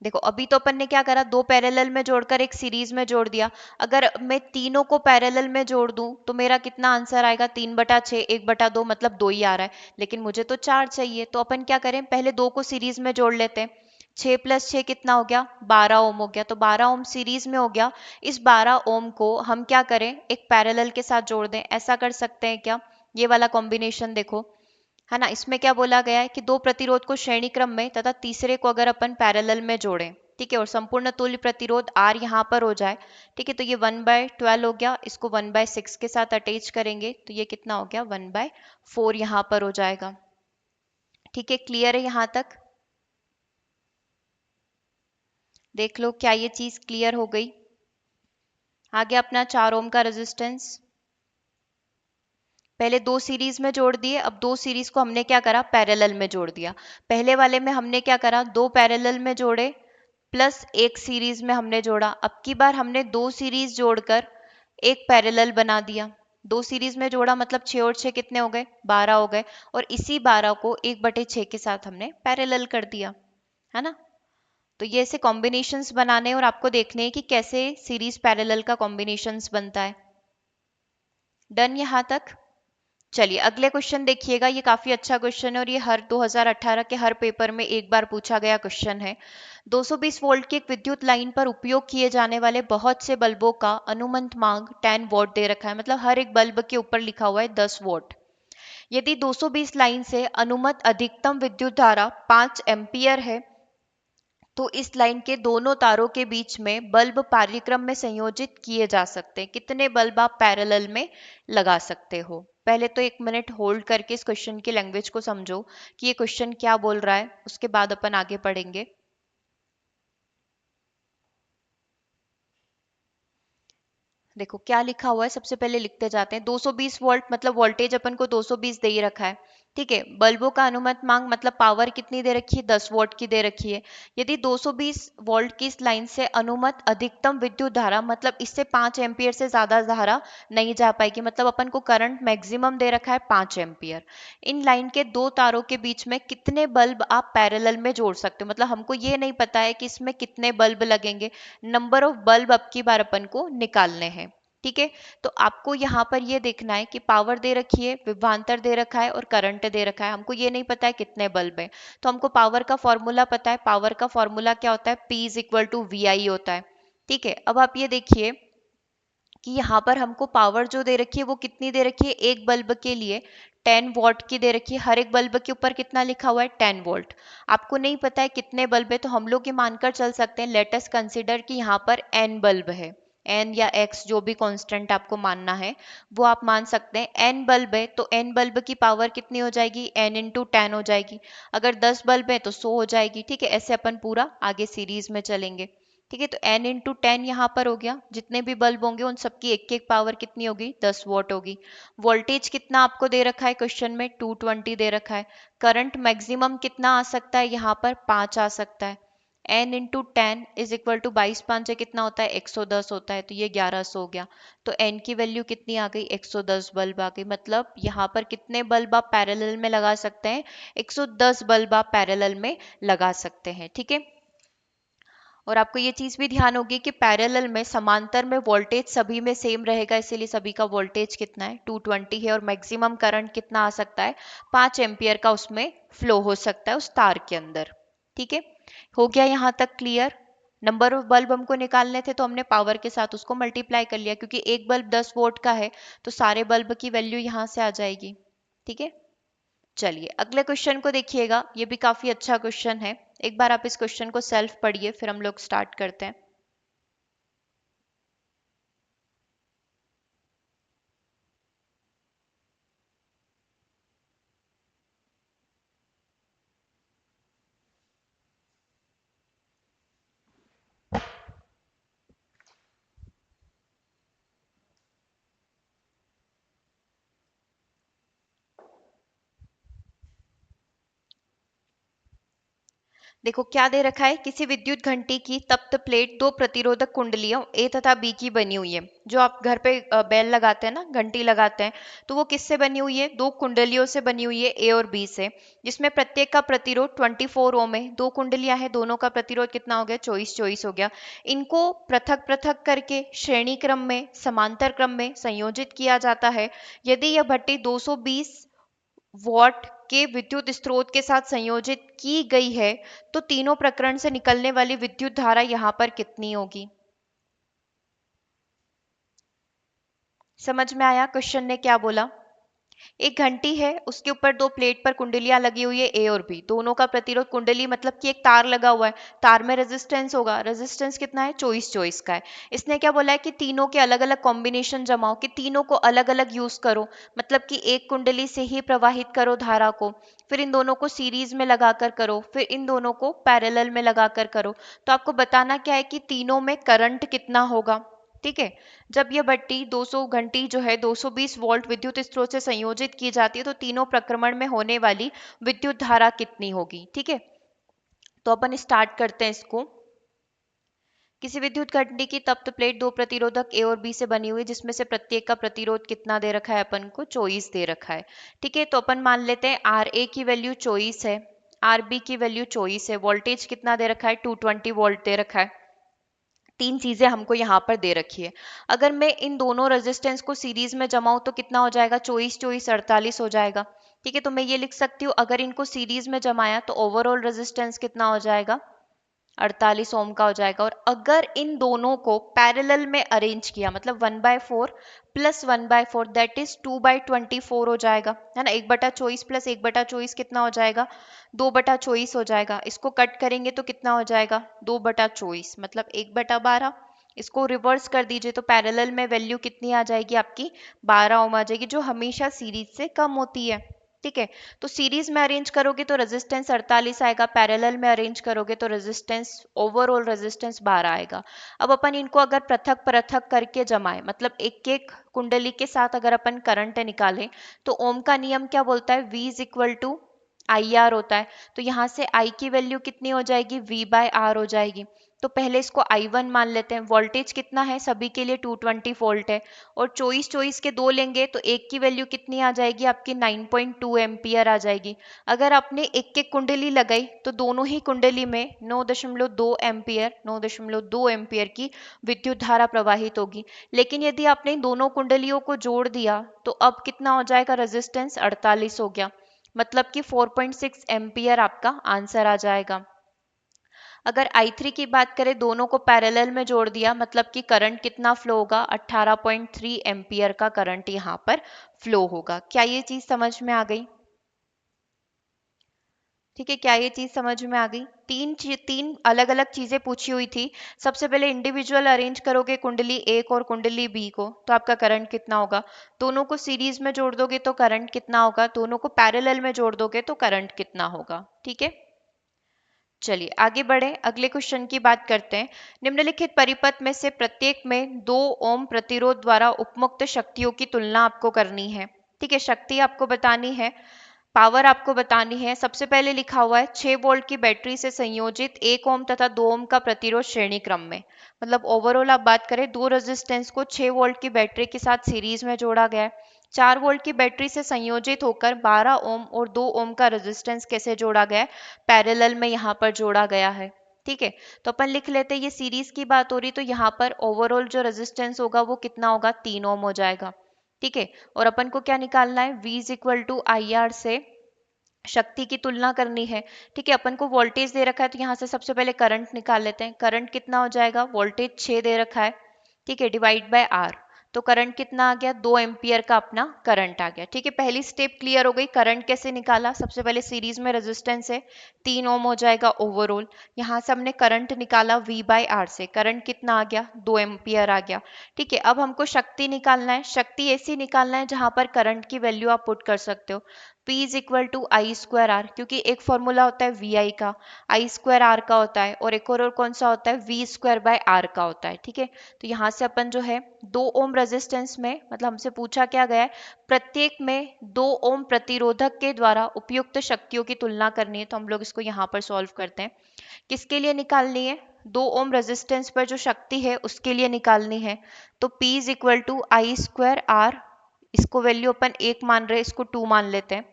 देखो अभी तो अपन ने क्या करा, दो पैरेलल में जोड़कर एक सीरीज में जोड़ दिया। अगर मैं तीनों को पैरेलल में जोड़ दूं तो मेरा कितना आंसर आएगा, 3/6, 1/2, मतलब 2 ही आ रहा है, लेकिन मुझे तो 4 चाहिए। तो अपन क्या करें, पहले दो को सीरीज में जोड़ लेते हैं। 6 + 6 कितना हो गया, 12 ओम हो गया, तो 12 ओम सीरीज में हो गया। इस 12 ओम को हम क्या करें, एक पैरेलल के साथ जोड़ दें, ऐसा कर सकते हैं क्या। ये वाला कॉम्बिनेशन देखो, है ना, इसमें क्या बोला गया है कि दो प्रतिरोध को श्रेणी क्रम में तथा तीसरे को अगर अपन पैरेलल में जोड़ें, ठीक है, और संपूर्ण तुल्य प्रतिरोध R यहाँ पर हो जाए, ठीक है, तो ये 1/12 हो गया, इसको 1/6 के साथ अटैच करेंगे तो ये कितना हो गया, 1/4 यहाँ पर हो जाएगा। ठीक है, क्लियर है यहाँ तक, देख लो क्या ये चीज क्लियर हो गई। आगे अपना 4 ओम का रेजिस्टेंस, पहले दो सीरीज में जोड़ दिए, अब दो सीरीज को हमने क्या करा, पैरेलल में जोड़ दिया। पहले वाले में हमने क्या करा, दो पैरेलल में जोड़े प्लस एक सीरीज में हमने जोड़ा। अब की बार हमने दो सीरीज जोड़कर एक पैरेलल बना दिया। दो सीरीज में जोड़ा मतलब 6 और 6 कितने हो गए, 12 हो गए, और इसी 12 को 1/6 के साथ हमने पैरेलल कर दिया, है ना। तो ये ऐसे कॉम्बिनेशंस बनाने हैं और आपको देखने हैं कि कैसे सीरीज पैरेलल का कॉम्बिनेशंस बनता है। डन यहाँ तक। चलिए अगले क्वेश्चन देखिएगा, ये काफी अच्छा क्वेश्चन है और ये हर 2018 के हर पेपर में एक बार पूछा गया क्वेश्चन है। 220 वोल्ट की एक विद्युत लाइन पर उपयोग किए जाने वाले बहुत से बल्बों का अनुमत मांग 10 वोल्ट दे रखा है, मतलब हर एक बल्ब के ऊपर लिखा हुआ है 10 वोल्ट। यदि 220 लाइन से अनुमत अधिकतम विद्युत धारा 5 एम्पियर है तो इस लाइन के दोनों तारों के बीच में बल्ब कार्यक्रम में संयोजित किए जा सकते हैं। कितने बल्ब आप पैरेलल में लगा सकते हो। पहले तो 1 मिनट होल्ड करके इस क्वेश्चन की लैंग्वेज को समझो कि ये क्वेश्चन क्या बोल रहा है, उसके बाद अपन आगे पढ़ेंगे। देखो क्या लिखा हुआ है, सबसे पहले लिखते जाते हैं। 220 वोल्ट मतलब वोल्टेज अपन को 220 दे ही रखा है, ठीक है। बल्बों का अनुमत मांग मतलब पावर कितनी दे रखी है, 10 वोल्ट की दे रखी है। यदि 220 वोल्ट की इस लाइन से अनुमत अधिकतम विद्युत धारा, मतलब इससे 5 एम्पियर से ज्यादा धारा नहीं जा पाएगी, मतलब अपन को करंट मैक्सिमम दे रखा है 5 एम्पियर। इन लाइन के दो तारों के बीच में कितने बल्ब आप पैरेलल में जोड़ सकते हो, मतलब हमको ये नहीं पता है कि इसमें कितने बल्ब लगेंगे, नंबर ऑफ बल्ब अब की बार अपन को निकालने हैं, ठीक है। तो आपको यहाँ पर ये देखना है कि पावर दे रखी है, विभवांतर दे रखा है और करंट दे रखा है, हमको ये नहीं पता है कितने बल्ब है। तो हमको पावर का फॉर्मूला पता है, पावर का फॉर्मूला क्या होता है, P is equal to VI होता है, ठीक है। अब आप ये देखिए कि यहाँ पर हमको पावर जो दे रखी है वो कितनी दे रखी है, एक बल्ब के लिए 10 वॉट की दे रखी है। हर एक बल्ब के ऊपर कितना लिखा हुआ है, 10 वोल्ट। आपको नहीं पता है कितने बल्ब है, तो हम लोग ये मानकर चल सकते हैं, लेट अस कंसीडर कि यहाँ पर n बल्ब है, n या x जो भी कांस्टेंट आपको मानना है वो आप मान सकते हैं। n बल्ब है तो n बल्ब की पावर कितनी हो जाएगी, n इंटू 10 हो जाएगी। अगर 10 बल्ब है तो 100 हो जाएगी, ठीक है। ऐसे अपन पूरा आगे सीरीज में चलेंगे, ठीक है। तो n इंटू 10 यहाँ पर हो गया, जितने भी बल्ब होंगे उन सबकी एक एक पावर कितनी होगी, 10 वॉट होगी। वोल्टेज कितना आपको दे रखा है क्वेश्चन में, 220 दे रखा है। करंट मैक्सिमम कितना आ सकता है, यहाँ पर 5 आ सकता है। n into 10 is equal to 22×5 से कितना होता है, 110 होता है, तो ये 1100 हो गया। तो n की वैल्यू कितनी आ गई, 110 बल्ब आ गई। मतलब यहाँ पर कितने बल्ब आप पैरेलल में लगा सकते हैं, 110 बल्ब आप पैरेलल में लगा सकते हैं, ठीक है। और आपको ये चीज भी ध्यान होगी कि पैरेलल में समांतर में वोल्टेज सभी में सेम रहेगा, इसीलिए सभी का वोल्टेज कितना है, 220 है, और मैक्सिमम करंट कितना आ सकता है, 5 एम्पियर का उसमें फ्लो हो सकता है उस तार के अंदर, ठीक है। हो गया यहाँ तक क्लियर। नंबर ऑफ बल्ब हमको निकालने थे तो हमने पावर के साथ उसको मल्टीप्लाई कर लिया, क्योंकि एक बल्ब 10 वोल्ट का है तो सारे बल्ब की वैल्यू यहाँ से आ जाएगी, ठीक है। चलिए अगले क्वेश्चन को देखिएगा, ये भी काफी अच्छा क्वेश्चन है। एक बार आप इस क्वेश्चन को सेल्फ पढ़िए फिर हम लोग स्टार्ट करते हैं। देखो क्या दे रखा है, किसी विद्युत घंटी की तप्त प्लेट दो प्रतिरोधक कुंडलियों ए तथा बी की बनी हुई है। जो आप घर पे बेल लगाते हैं ना, घंटी लगाते हैं, तो वो किससे बनी हुई है, दो कुंडलियों से बनी हुई है, ए और बी से, जिसमें प्रत्येक का प्रतिरोध 24 ओम है। दो कुंडलियां हैं, दोनों का प्रतिरोध कितना हो गया, 24 हो गया। इनको पृथक पृथक करके श्रेणी क्रम में, समांतर क्रम में संयोजित किया जाता है। यदि यह भट्टी 220 वॉट के विद्युत स्रोत के साथ संयोजित की गई है, तो तीनों प्रकरण से निकलने वाली विद्युत धारा यहां पर कितनी होगी। समझ में आया क्वेश्चन ने क्या बोला। एक घंटी है, उसके ऊपर दो प्लेट पर कुंडलियां लगी हुई है, ए और बी, दोनों का प्रतिरोध, कुंडली मतलब कि एक तार लगा हुआ है, तार में रेजिस्टेंस होगा, रेजिस्टेंस कितना है, 24 का है। इसने क्या बोला है कि तीनों के अलग अलग कॉम्बिनेशन जमाओ, कि तीनों को अलग अलग यूज करो, मतलब कि एक कुंडली से ही प्रवाहित करो धारा को, फिर इन दोनों को सीरीज में लगाकर करो, फिर इन दोनों को पैरेलल में लगाकर करो। तो आपको बताना क्या है कि तीनों में करंट कितना होगा। ठीक है, जब यह भट्टी 200 घंटी जो है 220 वोल्ट विद्युत स्रोत से संयोजित की जाती है, तो तीनों प्रक्रमण में होने वाली विद्युत धारा कितनी होगी। ठीक है, तो अपन स्टार्ट करते हैं इसको। किसी विद्युत घंटी की तप्त प्लेट दो प्रतिरोधक ए और बी से बनी हुई, जिसमें से प्रत्येक का प्रतिरोध कितना दे रखा है, अपन को 24 दे रखा है। ठीक है, तो अपन मान लेते हैं आर ए की वैल्यू 24 है, आर बी की वैल्यू 24 है, वोल्टेज कितना दे रखा है, 220 वोल्ट दे रखा है। तीन चीजें हमको यहाँ पर दे रखी है। अगर मैं इन दोनों रेजिस्टेंस को सीरीज में जमाऊं तो कितना हो जाएगा, 24 हो जाएगा। ठीक है, तो मैं ये लिख सकती हूँ, अगर इनको सीरीज में जमाया तो ओवरऑल रेजिस्टेंस कितना हो जाएगा, 48 ओम का हो जाएगा। और अगर इन दोनों को पैरेलल में अरेंज किया, मतलब 1/4 प्लस 1/4 दैट इज 2/24 हो जाएगा, है ना। 1/24 प्लस 1/24 कितना हो जाएगा, 2/24 हो जाएगा। इसको कट करेंगे तो कितना हो जाएगा, 2/24 मतलब 1/12। इसको रिवर्स कर दीजिए तो पैरेलल में वैल्यू कितनी आ जाएगी आपकी, 12 ओम आ जाएगी, जो हमेशा सीरीज से कम होती है। ठीक है, तो सीरीज में अरेंज करोगे तो रेजिस्टेंस 48 आएगा, पैरेलल में अरेंज करोगे तो रेजिस्टेंस, ओवरऑल रेजिस्टेंस 12 आएगा। अब अपन इनको अगर पृथक पृथक करके जमाए, मतलब एक एक कुंडली के साथ अगर अपन करंट निकालें, तो ओम का नियम क्या बोलता है, V is equal to I R होता है। तो यहाँ से I की वैल्यू कितनी हो जाएगी, V/R हो जाएगी। तो पहले इसको I1 मान लेते हैं। वोल्टेज कितना है, सभी के लिए 220 वोल्ट है, और 24 के दो लेंगे तो एक की वैल्यू कितनी आ जाएगी आपकी, 9.2 एम्पियर आ जाएगी। अगर आपने एक एक कुंडली लगाई तो दोनों ही कुंडली में 9.2 एम्पियर की विद्युत धारा प्रवाहित होगी। लेकिन यदि आपने दोनों कुंडलियों को जोड़ दिया तो अब कितना हो जाएगा, रेजिस्टेंस 48 हो गया, मतलब कि 4.6 एम्पियर आपका आंसर आ जाएगा। अगर I3 की बात करें, दोनों को पैरेलल में जोड़ दिया, मतलब कि करंट कितना फ्लो होगा, 18.3 एम्पियर का करंट यहाँ पर फ्लो होगा। क्या ये चीज समझ में आ गई। ठीक है, क्या ये चीज समझ में आ गई। तीन अलग अलग चीजें पूछी हुई थी। सबसे पहले इंडिविजुअल अरेंज करोगे कुंडली एक और कुंडली बी को, तो आपका करंट कितना होगा। दोनों को सीरीज में जोड़ दोगे तो करंट कितना होगा, दोनों को पैरेलल में जोड़ दोगे तो करंट कितना होगा। ठीक है, चलिए आगे बढ़े, अगले क्वेश्चन की बात करते हैं। निम्नलिखित परिपथ में से प्रत्येक में 2 ओम प्रतिरोध द्वारा उपमुक्त शक्तियों की तुलना आपको करनी है। ठीक है, शक्ति आपको बतानी है, पावर आपको बतानी है। सबसे पहले लिखा हुआ है 6 वोल्ट की बैटरी से संयोजित 1 ओम तथा 2 ओम का प्रतिरोध श्रेणी क्रम में। मतलब ओवरऑल आप बात करें, दो रेजिस्टेंस को 6 वोल्ट की बैटरी के साथ सीरीज में जोड़ा गया है। 4 वोल्ट की बैटरी से संयोजित होकर 12 ओम और 2 ओम का रेजिस्टेंस कैसे जोड़ा गया है, पैरेलल में यहाँ पर जोड़ा गया है। ठीक है, तो अपन लिख लेते हैं, ये सीरीज की बात हो रही, तो यहाँ पर ओवरऑल जो रेजिस्टेंस होगा वो कितना होगा, 3 ओम हो जाएगा। ठीक है, और अपन को क्या निकालना है, V is equal to I R से शक्ति की तुलना करनी है। ठीक है, अपन को वोल्टेज दे रखा है, तो यहाँ से सबसे पहले करंट निकाल लेते हैं। करंट कितना हो जाएगा, वोल्टेज 6 दे रखा है, ठीक है, डिवाइड बाय आर, तो करंट कितना आ गया, 2 एम्पियर का अपना करंट आ गया। ठीक है, पहली स्टेप क्लियर हो गई। करंट कैसे निकाला, सबसे पहले सीरीज में रेजिस्टेंस है, 3 ओम हो जाएगा ओवरऑल। यहाँ से हमने करंट निकाला V/R से, करंट कितना आ गया, 2 एम्पियर आ गया। ठीक है, अब हमको शक्ति निकालना है। शक्ति ऐसी निकालना है जहां पर करंट की वैल्यू आप पुट कर सकते हो। P is equal to I square R, क्योंकि एक फॉर्मूला होता है वी आई का, आई स्क्वायर आर का होता है, और एक और कौन सा होता है, वी स्क्वायर बाय आर का होता है। ठीक है, तो यहाँ से अपन जो है 2 ओम रेजिस्टेंस में, मतलब हमसे पूछा क्या गया है, प्रत्येक में 2 ओम प्रतिरोधक के द्वारा उपयुक्त शक्तियों की तुलना करनी है। तो हम लोग इसको यहाँ पर सॉल्व करते हैं। किसके लिए निकालनी है, 2 ओम रेजिस्टेंस पर जो शक्ति है उसके लिए निकालनी है। तो P is equal to I square R, इसको वैल्यू अपन 1 मान रहे हैं, इसको 2 मान लेते हैं।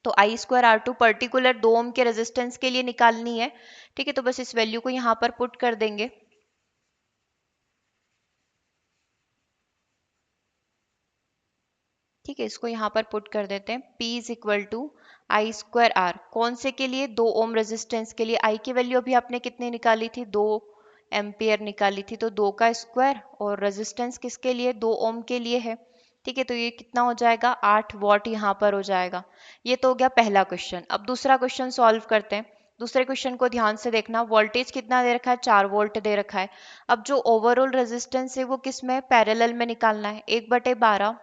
तो आई स्क्वायर आर टू पर्टिकुलर 2 ओम के रेजिस्टेंस के लिए निकालनी है। ठीक है, तो बस इस वैल्यू को यहाँ पर पुट कर देंगे। ठीक है, इसको यहाँ पर पुट कर देते हैं। P is equal to I square R, कौन से के लिए, 2 ओम रेजिस्टेंस के लिए। आई की वैल्यू अभी आपने कितनी निकाली थी, 2 एम्पियर निकाली थी, तो 2 का स्क्वायर, और रेजिस्टेंस किसके लिए, 2 ओम के लिए है। ठीक है, तो ये कितना हो जाएगा, 8 वॉट यहाँ पर हो जाएगा। ये तो हो गया पहला क्वेश्चन। अब दूसरा क्वेश्चन सॉल्व करते हैं। दूसरे क्वेश्चन को ध्यान से देखना। वोल्टेज कितना दे रखा है, 4 वोल्ट दे रखा है। अब जो ओवरऑल रेजिस्टेंस है वो किस में, पैरेलल में निकालना है। 1/12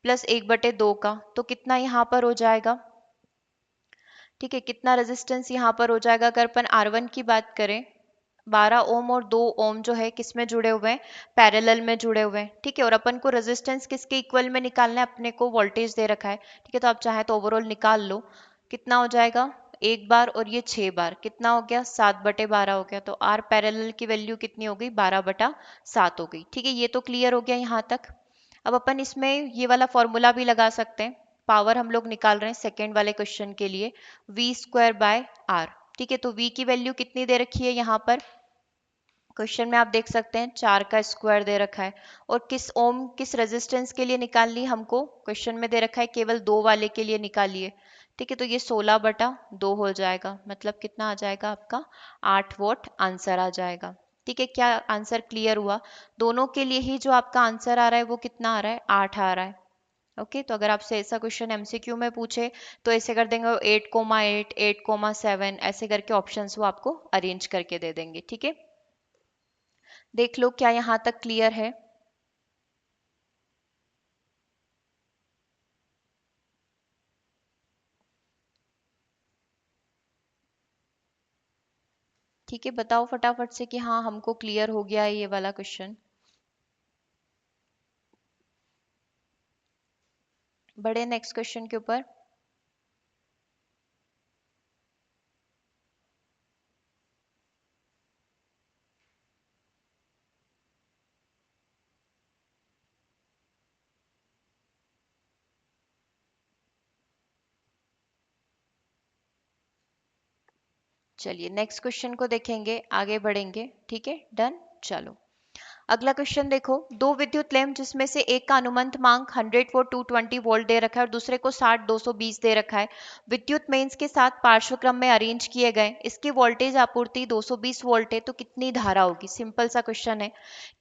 प्लस 1/2 का, तो कितना यहाँ पर हो जाएगा। ठीक है, कितना रेजिस्टेंस यहाँ पर हो जाएगा, अगर अपन R1 की बात करें, 12 ओम और 2 ओम जो है किस में जुड़े हुए हैं, पैरेलल में जुड़े हुए हैं। ठीक है, और अपन को रेजिस्टेंस किसके इक्वल में निकालना है, अपने को वोल्टेज दे रखा है। ठीक है, तो आप चाहे तो ओवरऑल निकाल लो। कितना हो जाएगा, 1 बार और ये 6 बार, कितना हो गया, 7/12 हो गया। तो आर पैरेलल की वैल्यू कितनी हो गई, 12/7 हो गई। ठीक है, ये तो क्लियर हो गया यहाँ तक। अब अपन इसमें ये वाला फॉर्मूला भी लगा सकते हैं। पावर हम लोग निकाल रहे हैं सेकेंड वाले क्वेश्चन के लिए, वी स्क्वायर बाय आर। ठीक है, तो वी की वैल्यू कितनी दे रखी है यहाँ पर, क्वेश्चन में आप देख सकते हैं 4 का स्क्वायर दे रखा है। और किस ओम, किस रेजिस्टेंस के लिए निकालनी हमको, क्वेश्चन में दे रखा है केवल 2 वाले के लिए निकालिए। ठीक है, तो ये 16/2 हो जाएगा, मतलब कितना आ जाएगा आपका, 8 वोट आंसर आ जाएगा। ठीक है, क्या आंसर क्लियर हुआ। दोनों के लिए ही जो आपका आंसर आ रहा है वो कितना आ रहा है, 8 आ रहा है। ओके, तो अगर आपसे ऐसा क्वेश्चन एमसीक्यू में पूछे तो ऐसे कर देंगे, 8,8, 8,7, ऐसे करके ऑप्शंस वो आपको अरेंज करके दे देंगे। ठीक है, देख लो क्या यहाँ तक क्लियर है। ठीक है, बताओ फटाफट से कि हाँ हमको क्लियर हो गया है ये वाला क्वेश्चन। बढ़े नेक्स्ट क्वेश्चन के ऊपर। चलिए नेक्स्ट क्वेश्चन को देखेंगे, आगे बढ़ेंगे। ठीक है, डन। चलो अगला क्वेश्चन देखो। दो विद्युत लैंप जिसमें से एक का अनुमंत मांग 100 वोल्ट 220 वोल्ट दे रखा है और दूसरे को 60 220 दे रखा है, विद्युत मेंस के साथ पार्श्व क्रम में अरेंज किए गए, इसकी वोल्टेज आपूर्ति 220 वोल्ट है, तो कितनी धारा होगी। सिंपल सा क्वेश्चन है।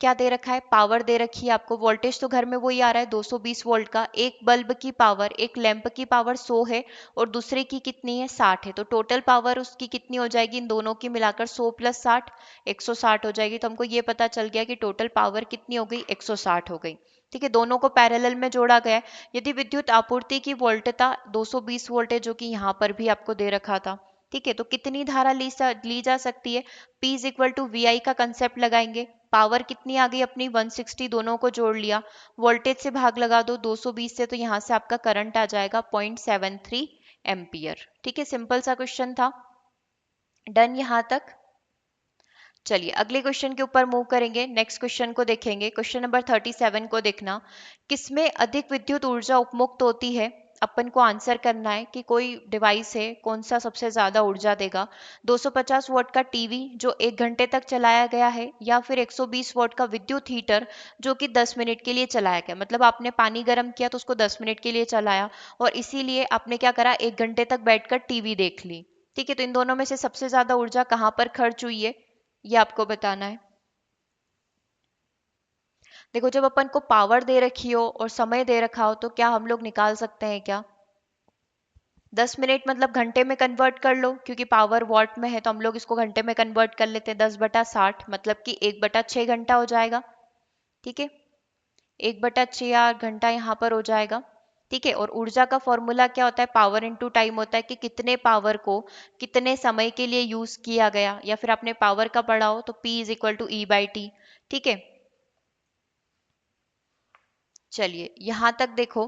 क्या दे रखा है, पावर दे रखी है आपको, वोल्टेज तो घर में वही आ रहा है 220 वोल्ट का। एक बल्ब की पावर, एक लैंप की पावर 100 है और दूसरे की कितनी है, 60 है, तो टोटल पावर उसकी कितनी हो जाएगी, इन दोनों की मिलाकर 100 प्लस 60, 160 हो जाएगी। तो हमको ये पता चल गया कि टोटल पावर कितनी हो गई, 160 हो गई। ठीक है, दोनों को पैरेलल में जोड़ा गया है। यदि विद्युत आपूर्ति की वोल्टता 220 वोल्ट है, जो कि यहाँ पर भी आपको दे रखा था। ठीक है, तो कितनी धारा ली जा सकती है, P is equal to V I का कंसेप्ट लगाएंगे। पावर कितनी आ गई अपनी, 160, दोनों को जोड़ लिया, वोल्टेज से भाग लगा दो 220 से, तो यहाँ से आपका करंट आ जाएगा 0.73 एम्पियर। ठीक है, सिंपल सा क्वेश्चन था। डन यहाँ तक। चलिए अगले क्वेश्चन के ऊपर मूव करेंगे। नेक्स्ट क्वेश्चन को देखेंगे, क्वेश्चन नंबर 37 को देखना। किसमें अधिक विद्युत ऊर्जा उपमुक्त होती है, अपन को आंसर करना है कि कोई डिवाइस है, कौन सा सबसे ज्यादा ऊर्जा देगा। 250 वॉट का टीवी जो 1 घंटे तक चलाया गया है, या फिर 120 वॉट का विद्युत हीटर जो कि 10 मिनट के लिए चलाया गया। मतलब आपने पानी गर्म किया तो उसको 10 मिनट के लिए चलाया, और इसीलिए आपने क्या करा, 1 घंटे तक बैठकर टीवी देख ली। ठीक है, तो इन दोनों में से सबसे ज्यादा ऊर्जा कहाँ पर खर्च हुई है, ये आपको बताना है। देखो, जब अपन को पावर दे रखी हो और समय दे रखा हो तो क्या हम लोग निकाल सकते हैं क्या, 10 मिनट मतलब घंटे में कन्वर्ट कर लो, क्योंकि पावर वॉट में है तो हम लोग इसको घंटे में कन्वर्ट कर लेते हैं। 10/60 मतलब कि 1/6 घंटा हो जाएगा। ठीक है, 1/6 घंटा यहाँ पर हो जाएगा। ठीक है। और ऊर्जा का फॉर्मूला क्या होता है, पावर इनटू टाइम होता है कि कितने पावर को कितने समय के लिए यूज किया गया, या फिर आपने पावर का पढ़ा हो तो P is equal to E/T। ठीक है। चलिए यहां तक देखो,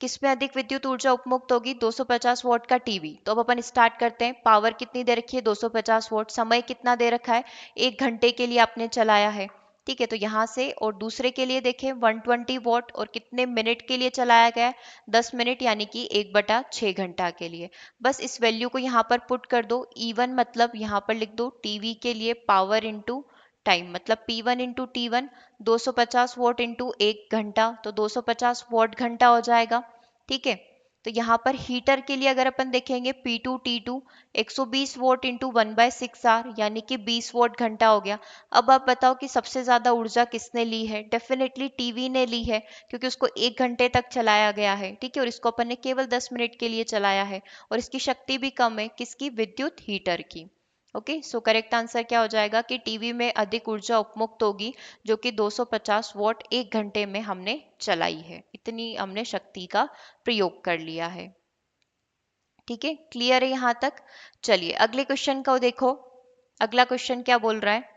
किसमें अधिक विद्युत ऊर्जा उपमुक्त होगी, 250 वॉट का टीवी। तो अब अपन स्टार्ट करते हैं। पावर कितनी दे रखी है, 250 वॉट। समय कितना दे रखा है, 1 घंटे के लिए आपने चलाया है। ठीक है। तो यहाँ से और दूसरे के लिए देखें 120 वॉट, और कितने मिनट के लिए चलाया गया है, 10 मिनट, यानी कि 1/6 घंटा के लिए। बस इस वैल्यू को यहाँ पर पुट कर दो। E1 मतलब यहाँ पर लिख दो टीवी के लिए पावर इंटू टाइम, मतलब P1 into T1, 250 what into 1 घंटा, तो 250 वॉट घंटा हो जाएगा। ठीक है। तो यहाँ पर हीटर के लिए अगर अपन देखेंगे P2T2, 120 वोल्ट इंटू 1/6 आर, यानी कि 20 वोल्ट घंटा हो गया। अब आप बताओ कि सबसे ज्यादा ऊर्जा किसने ली है, डेफिनेटली टीवी ने ली है, क्योंकि उसको 1 घंटे तक चलाया गया है। ठीक है। और इसको अपन ने केवल 10 मिनट के लिए चलाया है, और इसकी शक्ति भी कम है, किसकी, विद्युत हीटर की। ओके, सो करेक्ट आंसर क्या हो जाएगा कि टीवी में अधिक ऊर्जा उपमुक्त होगी, जो कि 250 वॉट 1 घंटे में हमने चलाई है। इतनी हमने शक्ति का प्रयोग कर लिया है। ठीक है, क्लियर है यहां तक। चलिए अगले क्वेश्चन को देखो। अगला क्वेश्चन क्या बोल रहा है।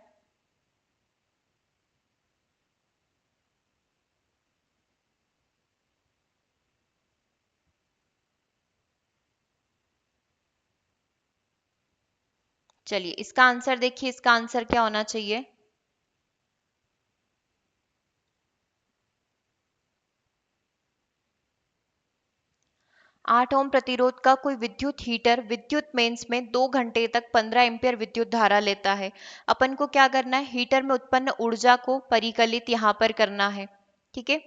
चलिए इसका आंसर देखिए, इसका आंसर क्या होना चाहिए। 8 ओम प्रतिरोध का कोई विद्युत हीटर विद्युत मेंस में 2 घंटे तक 15 एम्पियर विद्युत धारा लेता है। अपन को क्या करना है, हीटर में उत्पन्न ऊर्जा को परिकलित यहाँ पर करना है। ठीक है।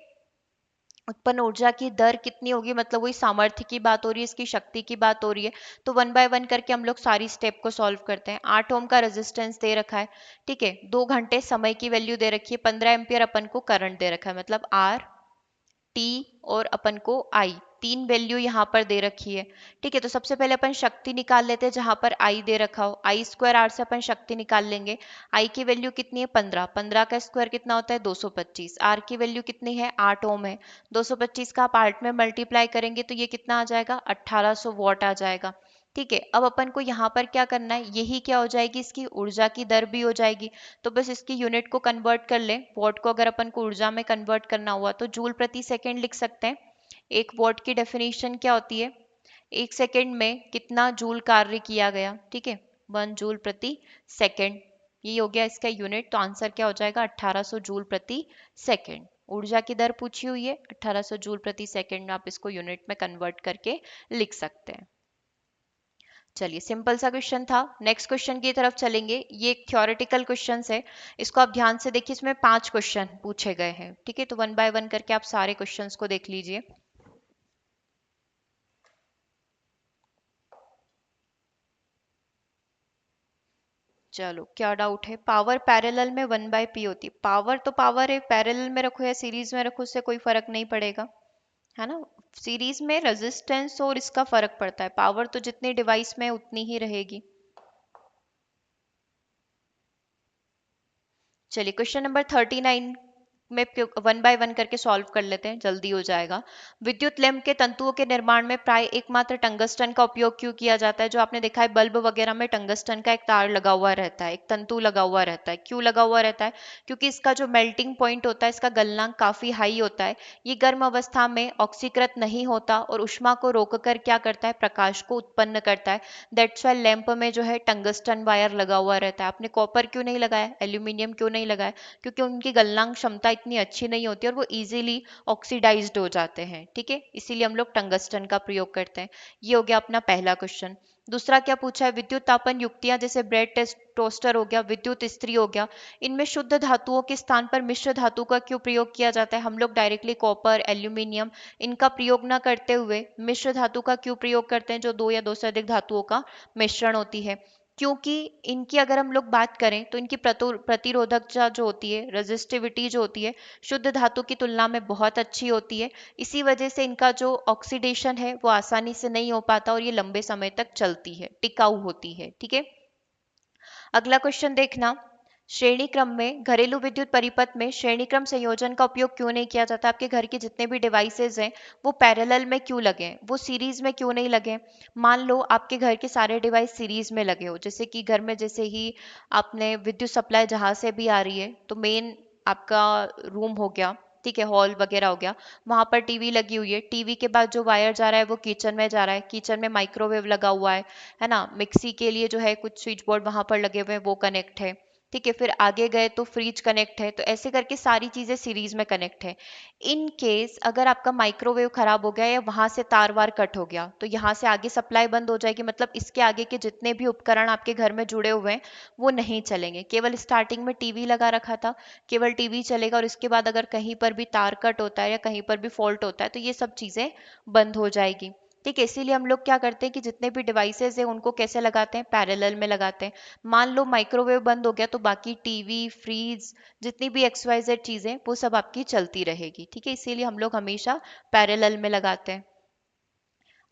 उत्पन्न ऊर्जा की दर कितनी होगी, मतलब वही सामर्थ्य की बात हो रही है, इसकी शक्ति की बात हो रही है। तो 1 बाय 1 करके हम लोग सारी स्टेप को सॉल्व करते हैं। 8 ओम का रेजिस्टेंस दे रखा है। ठीक है। 2 घंटे समय की वैल्यू दे रखी है, 15 एम्पियर अपन को करंट दे रखा है, मतलब आर, टी और अपन को आई, तीन वैल्यू यहाँ पर दे रखी है। ठीक है। तो सबसे पहले अपन शक्ति निकाल लेते हैं, जहां पर आई दे रखा हो, I² R से अपन शक्ति निकाल लेंगे। आई की वैल्यू कितनी है, 15, 15 का स्क्वायर कितना होता है, 225। आर की वैल्यू कितनी है, 8 ओम है। 225 का आप 8 में मल्टीप्लाई करेंगे तो ये कितना आ जाएगा, 1800 वॉट आ जाएगा। ठीक है। अब अपन को यहाँ पर क्या करना है, यही क्या हो जाएगी, इसकी ऊर्जा की दर भी हो जाएगी। तो बस इसकी यूनिट को कन्वर्ट कर लें। वॉट को अगर अपन को ऊर्जा में कन्वर्ट करना हुआ तो जूल प्रति सेकंड लिख सकते हैं। एक वॉट की डेफिनेशन क्या होती है, 1 सेकंड में कितना जूल कार्य किया गया। ठीक है, 1 जूल प्रति सेकंड, ये हो गया इसका यूनिट। तो आंसर क्या हो जाएगा, 1800 जूल प्रति सेकंड। ऊर्जा की दर पूछी हुई है, 1800 जूल प्रति सेकंड में आप इसको यूनिट में कन्वर्ट करके लिख सकते हैं। चलिए सिंपल सा क्वेश्चन था। नेक्स्ट क्वेश्चन की तरफ चलेंगे। ये एक थ्योरेटिकल क्वेश्चन है, इसको आप ध्यान से देखिए। इसमें 5 क्वेश्चन पूछे गए हैं। ठीक है। तो 1 बाय 1 करके आप सारे क्वेश्चंस को देख लीजिए। चलो क्या डाउट है, पावर पैरेलल में 1/p होती है। पावर तो पावर है, पैरेलल में रखो या सीरीज में रखो उससे कोई फर्क नहीं पड़ेगा, है ना। सीरीज में रेजिस्टेंस और इसका फर्क पड़ता है, पावर तो जितनी डिवाइस में उतनी ही रहेगी। चलिए क्वेश्चन नंबर 39 में 1 बाय 1 करके सॉल्व कर लेते हैं, जल्दी हो जाएगा। विद्युत लैंप के तंतुओं के निर्माण में प्राय एकमात्र टंगस्टन का उपयोग क्यों किया जाता है। जो आपने देखा है बल्ब वगैरह में टंगस्टन का एक तार लगा हुआ रहता है, एक तंतु लगा हुआ रहता है। क्यों लगा हुआ रहता है, क्योंकि इसका जो मेल्टिंग पॉइंट होता है, इसका गलनांक काफी हाई होता है। ये गर्म अवस्था में ऑक्सीकृत नहीं होता और ऊष्मा को रोककर क्या करता है, प्रकाश को उत्पन्न करता है। दैट्स वाई लैंप में जो है टंगस्टन वायर लगा हुआ रहता है। आपने कॉपर क्यों नहीं लगाया, एल्यूमिनियम क्यों नहीं लगाया, क्योंकि उनकी गलनांक क्षमता इतनी अच्छी नहीं होती और वो इजीली ऑक्सीडाइज्ड हो जाते हैं। ठीक है, इसीलिए हम लोग टंगस्टन का प्रयोग करते हैं। ये हो गया अपना पहला क्वेश्चन। दूसरा क्या पूछा है, विद्युत तापन युक्तियां जैसे ब्रेड टेस्ट टोस्टर हो गया, विद्युत इस्त्री हो गया, इनमें शुद्ध धातुओं के स्थान पर मिश्र धातु का क्यों प्रयोग किया जाता है। हम लोग डायरेक्टली कॉपर, एल्यूमिनियम इनका प्रयोग ना करते हुए मिश्र धातु का क्यों प्रयोग करते हैं, जो दो या दो से अधिक धातुओं का मिश्रण होती है। क्योंकि इनकी अगर हम लोग बात करें तो इनकी प्रतिरोधकता जो होती है, रेजिस्टिविटी जो होती है, शुद्ध धातु की तुलना में बहुत अच्छी होती है। इसी वजह से इनका जो ऑक्सीडेशन है वो आसानी से नहीं हो पाता और ये लंबे समय तक चलती है, टिकाऊ होती है। ठीक है। अगला क्वेश्चन देखना, श्रेणी क्रम में घरेलू विद्युत परिपथ में श्रेणी क्रम संयोजन का उपयोग क्यों नहीं किया जाता? आपके घर के जितने भी डिवाइसेज हैं वो पैरेलल में क्यों लगे हैं, वो सीरीज में क्यों नहीं लगे? मान लो आपके घर के सारे डिवाइस सीरीज में लगे हो, जैसे कि घर में जैसे ही आपने विद्युत सप्लाई जहां से भी आ रही है, तो मेन आपका रूम हो गया, ठीक है, हॉल वगैरह हो गया, वहां पर टीवी लगी हुई है, टीवी के बाद जो वायर जा रहा है वो किचन में जा रहा है, किचन में माइक्रोवेव लगा हुआ है ना, मिक्सी के लिए जो है कुछ स्विच बोर्ड वहां पर लगे हुए हैं वो कनेक्ट है, ठीक है, फिर आगे गए तो फ्रिज कनेक्ट है, तो ऐसे करके सारी चीजें सीरीज में कनेक्ट है। इन केस अगर आपका माइक्रोवेव खराब हो गया या वहां से तार वार कट हो गया तो यहाँ से आगे सप्लाई बंद हो जाएगी, मतलब इसके आगे के जितने भी उपकरण आपके घर में जुड़े हुए हैं वो नहीं चलेंगे। केवल स्टार्टिंग में टीवी लगा रखा था, केवल टीवी चलेगा, और इसके बाद अगर कहीं पर भी तार कट होता है या कहीं पर भी फॉल्ट होता है तो ये सब चीजें बंद हो जाएगी। ठीक है, इसीलिए हम लोग क्या करते हैं कि जितने भी डिवाइसेस हैं उनको कैसे लगाते हैं, पैरेलल में लगाते हैं। मान लो माइक्रोवेव बंद हो गया तो बाकी टीवी, फ्रीज, जितनी भी XYZ चीजें वो सब आपकी चलती रहेगी। ठीक है, इसीलिए हम लोग हमेशा पैरेलल में लगाते हैं।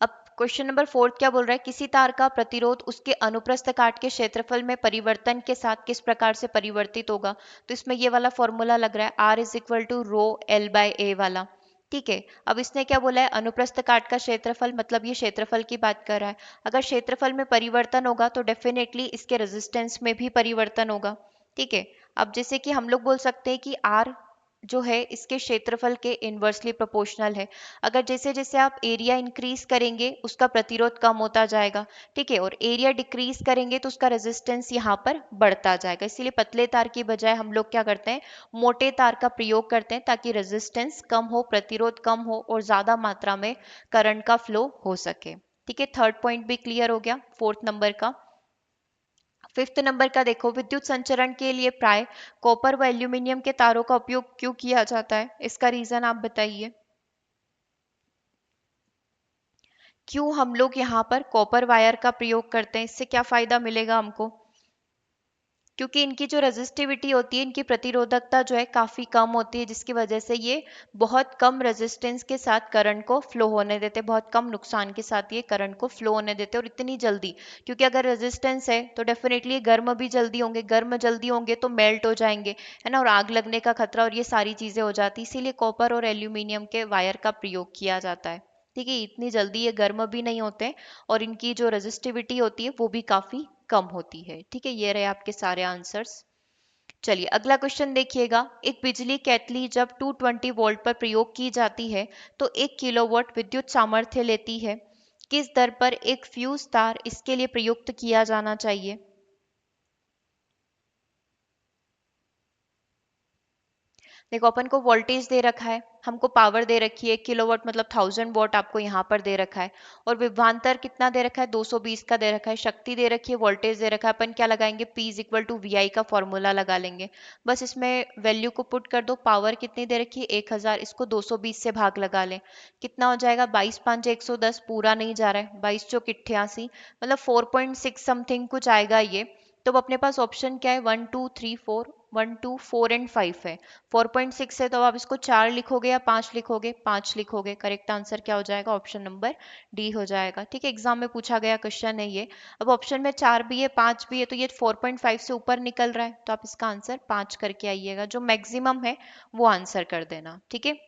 अब क्वेश्चन नंबर 4 क्या बोल रहा है, किसी तार का प्रतिरोध उसके अनुप्रस्थ काट के क्षेत्रफल में परिवर्तन के साथ किस प्रकार से परिवर्तित होगा? तो इसमें ये वाला फॉर्मूला लग रहा है, R is equal to rho L by A वाला। ठीक है, अब इसने क्या बोला है, अनुप्रस्थ काट का क्षेत्रफल, मतलब ये क्षेत्रफल की बात कर रहा है। अगर क्षेत्रफल में परिवर्तन होगा तो डेफिनेटली इसके रेजिस्टेंस में भी परिवर्तन होगा। ठीक है, अब जैसे कि हम लोग बोल सकते हैं कि आर जो है इसके क्षेत्रफल के इन्वर्सली प्रोपोर्शनल है। अगर जैसे जैसे आप एरिया इंक्रीज करेंगे उसका प्रतिरोध कम होता जाएगा, ठीक है, और एरिया डिक्रीज करेंगे तो उसका रेजिस्टेंस यहाँ पर बढ़ता जाएगा। इसीलिए पतले तार की बजाय हम लोग क्या करते हैं, मोटे तार का प्रयोग करते हैं ताकि रेजिस्टेंस कम हो, प्रतिरोध कम हो और ज्यादा मात्रा में करंट का फ्लो हो सके। ठीक है, थर्ड पॉइंट भी क्लियर हो गया फोर्थ नंबर का। फिफ्थ नंबर का देखो, विद्युत संचरण के लिए प्राय कॉपर व एल्यूमिनियम के तारों का उपयोग क्यों किया जाता है? इसका रीजन आप बताइए, क्यों हम लोग यहाँ पर कॉपर वायर का प्रयोग करते हैं, इससे क्या फायदा मिलेगा हमको? क्योंकि इनकी जो रेजिस्टिविटी होती है, इनकी प्रतिरोधकता जो है काफी कम होती है, जिसकी वजह से ये बहुत कम रेजिस्टेंस के साथ करंट को फ्लो होने देते, बहुत कम नुकसान के साथ ये करंट को फ्लो होने देते, और इतनी जल्दी, क्योंकि अगर रेजिस्टेंस है तो डेफिनेटली गर्म भी जल्दी होंगे, गर्म जल्दी होंगे तो मेल्ट हो जाएंगे, है ना, और आग लगने का खतरा और ये सारी चीजें हो जाती, इसीलिए कॉपर और एल्यूमिनियम के वायर का प्रयोग किया जाता है। ठीक है, इतनी जल्दी ये गर्म भी नहीं होते और इनकी जो रेजिस्टिविटी होती है वो भी काफी कम होती है। ठीक है, ये रहे आपके सारे आंसर्स। चलिए अगला क्वेश्चन देखिएगा, एक बिजली केतली जब 220 वोल्ट पर प्रयोग की जाती है तो 1 किलोवाट विद्युत सामर्थ्य लेती है। किस दर पर एक फ्यूज तार इसके लिए प्रयुक्त किया जाना चाहिए? देखो अपन को वोल्टेज दे रखा है, हमको पावर दे रखी है, किलोवाट मतलब 1000 वॉट आपको यहाँ पर दे रखा है, और विभवांतर कितना दे रखा है, 220 का दे रखा है, शक्ति दे रखी है, वोल्टेज दे रखा है, अपन क्या लगाएंगे, P is equal to VI का फॉर्मूला लगा लेंगे। बस इसमें वैल्यू को पुट कर दो, पावर कितनी दे रखी है 1000, इसको 220 से भाग लगा लें, कितना हो जाएगा, 22 5 110, पूरा नहीं जा रहा है, 22 चौक 88, मतलब 4.6 समथिंग कुछ आएगा ये। तो अब अपने पास ऑप्शन क्या है, 1 2 3 4, 1 2 4 एंड 5 है। 4.6 है तो अब आप इसको 4 लिखोगे या 5 लिखोगे, 5 लिखोगे, करेक्ट आंसर क्या हो जाएगा, ऑप्शन नंबर डी हो जाएगा। ठीक है, एग्जाम में पूछा गया क्वेश्चन है ये। अब ऑप्शन में 4 भी है 5 भी है तो ये 4.5 से ऊपर निकल रहा है, तो आप इसका आंसर 5 करके आइएगा, जो मैक्सिमम है वो आंसर कर देना। ठीक है,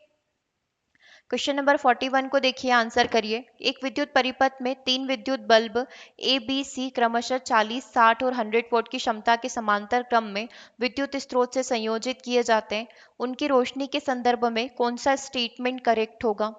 क्वेश्चन नंबर 41 को देखिए, आंसर करिए। एक विद्युत परिपथ में 3 विद्युत बल्ब ए बी सी क्रमशः 40 60 और 100 वॉट की क्षमता के समांतर क्रम में विद्युत स्रोत से संयोजित किए जाते हैं, उनकी रोशनी के संदर्भ में कौन सा स्टेटमेंट करेक्ट होगा?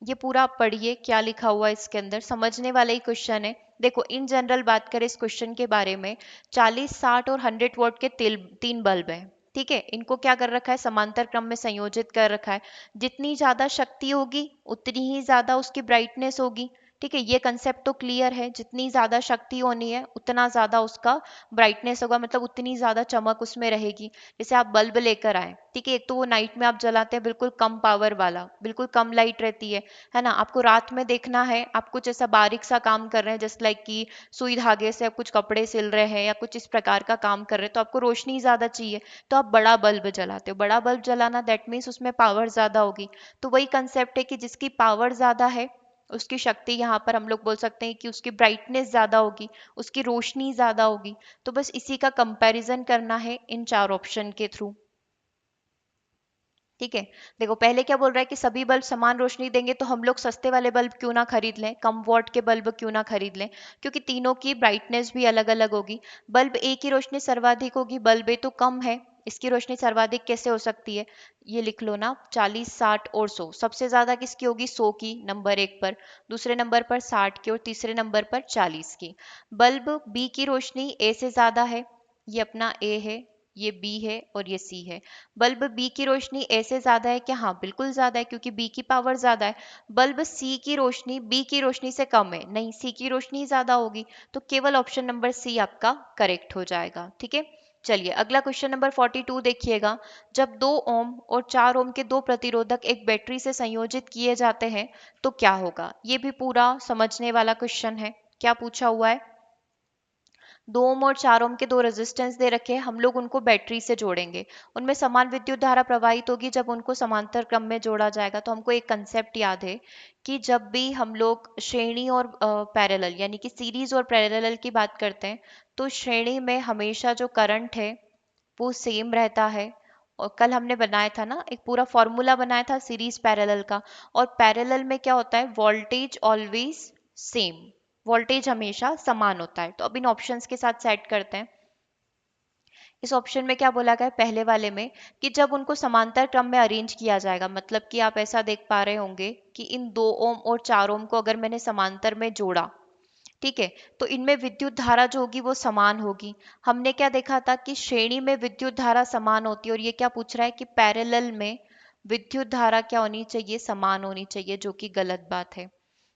ये पूरा आप पढ़िए क्या लिखा हुआ है इसके अंदर, समझने वाला ही क्वेश्चन है। देखो इन जनरल बात करें इस क्वेश्चन के बारे में, 40 60 और 100 वॉट के 3 बल्ब हैं, ठीक है, इनको क्या कर रखा है, समांतर क्रम में संयोजित कर रखा है। जितनी ज्यादा शक्ति होगी उतनी ही ज्यादा उसकी ब्राइटनेस होगी। ठीक है, ये कंसेप्ट तो क्लियर है, जितनी ज्यादा शक्ति होनी है उतना ज्यादा उसका ब्राइटनेस होगा, मतलब उतनी ज्यादा चमक उसमें रहेगी। जैसे आप बल्ब लेकर आए, ठीक है, एक तो वो नाइट में आप जलाते हैं, बिल्कुल कम पावर वाला, बिल्कुल कम लाइट रहती है ना, आपको रात में देखना है, आप कुछ ऐसा बारीक सा काम कर रहे हैं, जस्ट लाइक कि सुई धागे से आप कुछ कपड़े सिल रहे हैं या कुछ इस प्रकार का काम कर रहे हैं, तो आपको रोशनी ज्यादा चाहिए, तो आप बड़ा बल्ब जलाते हो। बड़ा बल्ब जलाना दैट मीन्स उसमें पावर ज्यादा होगी। तो वही कंसेप्ट है कि जिसकी पावर ज्यादा है उसकी शक्ति यहाँ पर हम लोग बोल सकते हैं कि उसकी ब्राइटनेस ज़्यादा होगी, उसकी रोशनी ज़्यादा होगी। तो बस इसी का कंपैरिजन करना है इन चार ऑप्शन के थ्रू। ठीक है, देखो पहले क्या बोल रहा है कि सभी बल्ब समान रोशनी देंगे, तो हम लोग सस्ते वाले बल्ब क्यों ना खरीद लें, कम वॉट के बल्ब क्यों ना खरीद लें, क्योंकि तीनों की ब्राइटनेस भी अलग अलग होगी। बल्ब ए की रोशनी सर्वाधिक होगी, बल्ब ए तो कम है, इसकी रोशनी सर्वाधिक कैसे हो सकती है? ये लिख लो ना, 40, 60 और 100। सबसे ज्यादा किसकी होगी? 100 की, नंबर एक पर, दूसरे नंबर पर 60 की और तीसरे नंबर पर 40 की। बल्ब बी की रोशनी ए से ज्यादा है, ये अपना ए है, ये बी है और ये सी है। बल्ब बी की रोशनी ए से ज्यादा है क्या? हाँ बिल्कुल ज्यादा है, क्योंकि बी की पावर ज्यादा है। बल्ब सी की रोशनी बी की रोशनी से कम है, नहीं, सी की रोशनी ज्यादा होगी। तो केवल ऑप्शन नंबर सी आपका करेक्ट हो जाएगा। ठीक है, चलिए अगला क्वेश्चन नंबर 42 देखिएगा। जब 2 ओम और 4 ओम के दो प्रतिरोधक एक बैटरी से संयोजित किए जाते हैं तो क्या होगा? ये भी पूरा समझने वाला क्वेश्चन है। क्या पूछा हुआ है? 2 ओम और 4 ओम के दो रेजिस्टेंस दे रखे हैं, हम लोग उनको बैटरी से जोड़ेंगे, उनमें समान विद्युत धारा प्रवाहित होगी जब उनको समांतर क्रम में जोड़ा जाएगा। तो हमको एक कंसेप्ट याद है कि जब भी हम लोग श्रेणी और पैरेलल यानी कि सीरीज और पैरेलल की बात करते हैं, तो श्रेणी में हमेशा जो करंट है वो सेम रहता है। और कल हमने बनाया था ना, एक पूरा फॉर्मूला बनाया था सीरीज पैरेलल का। और पैरेलल में क्या होता है? वोल्टेज ऑलवेज सेम, वोल्टेज हमेशा समान होता है। तो अब इन ऑप्शंस के साथ सेट करते हैं। इस ऑप्शन में क्या बोला गया है पहले वाले में, कि जब उनको समांतर क्रम में अरेंज किया जाएगा, मतलब कि आप ऐसा देख पा रहे होंगे कि इन 2 ओम और 4 ओम को अगर मैंने समांतर में जोड़ा, ठीक है, तो इनमें विद्युत धारा जो होगी वो समान होगी। हमने क्या देखा था कि श्रेणी में विद्युत धारा समान होती है, और ये क्या पूछ रहा है कि पैरेलल में विद्युत धारा क्या होनी चाहिए? समान होनी चाहिए, जो कि गलत बात है।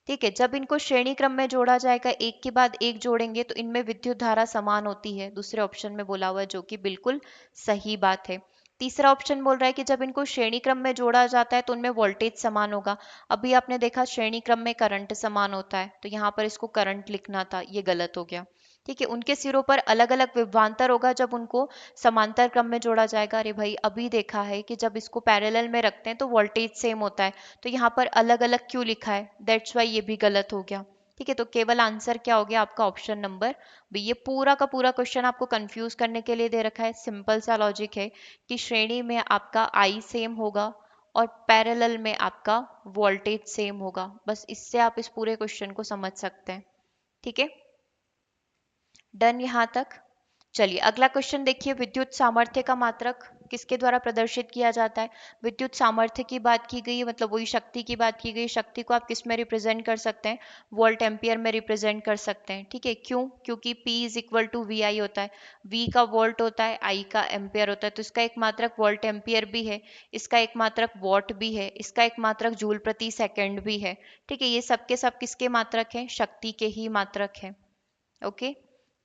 ठीक है, जब इनको श्रेणी क्रम में जोड़ा जाएगा, एक के बाद एक जोड़ेंगे, तो इनमें विद्युत धारा समान होती है, दूसरे ऑप्शन में बोला हुआ है, जो कि बिल्कुल सही बात है। तीसरा ऑप्शन बोल रहा है कि जब इनको श्रेणी क्रम में जोड़ा जाता है तो उनमें वोल्टेज समान होगा। अभी आपने देखा श्रेणी क्रम में करंट समान होता है, तो यहाँ पर इसको करंट लिखना था, ये गलत हो गया। ठीक है, उनके सिरों पर अलग अलग विभवांतर होगा जब उनको समांतर क्रम में जोड़ा जाएगा। अरे भाई, अभी देखा है कि जब इसको पैरेलल में रखते हैं तो वोल्टेज सेम होता है, तो यहाँ पर अलग अलग क्यों लिखा है? दैट्स वाई ये भी गलत हो गया। ठीक है, तो केवल आंसर क्या हो गया आपका? Option number B. ये पूरा का पूरा क्वेश्चन आपको कंफ्यूज करने के लिए दे रखा है। सिंपल सा लॉजिक है कि श्रेणी में आपका आई सेम होगा और पैरेलल में आपका वोल्टेज सेम होगा। बस इससे आप इस पूरे क्वेश्चन को समझ सकते हैं। ठीक है, डन यहाँ तक। चलिए अगला क्वेश्चन देखिए। विद्युत सामर्थ्य का मात्रक किसके द्वारा प्रदर्शित किया जाता है? विद्युत सामर्थ्य की बात की गई है, मतलब वही शक्ति की बात की गई। शक्ति को आप किस में रिप्रेजेंट कर सकते हैं? वोल्ट एम्पियर में रिप्रेजेंट कर सकते हैं। ठीक है, क्यों? क्योंकि P is equal to V I होता है, V का वोल्ट होता है, I का एम्पियर होता है, तो इसका एक मात्रक वोल्ट एम्पियर भी है, इसका एक मात्रक वॉट भी है, इसका एक मात्रक जूल प्रति सेकेंड भी है। ठीक है, ये सब के सब किसके मात्रक हैं? शक्ति के ही मात्रक हैं। ओके,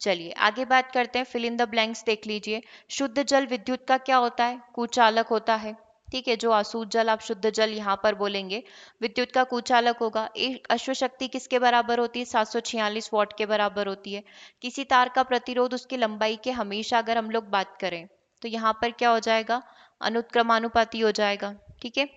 चलिए आगे बात करते हैं। फिल इन द ब्लैंक्स देख लीजिए। शुद्ध जल विद्युत का क्या होता है? कुचालक होता है। ठीक है, जो अशुद्ध जल आप शुद्ध जल यहाँ पर बोलेंगे, विद्युत का कुचालक होगा। एक अश्व शक्ति किसके बराबर होती है? 746 वॉट के बराबर होती है। किसी तार का प्रतिरोध उसकी लंबाई के हमेशा अगर हम लोग बात करें, तो यहाँ पर क्या हो जाएगा? अनुक्रमानुपाती हो जाएगा। ठीक है,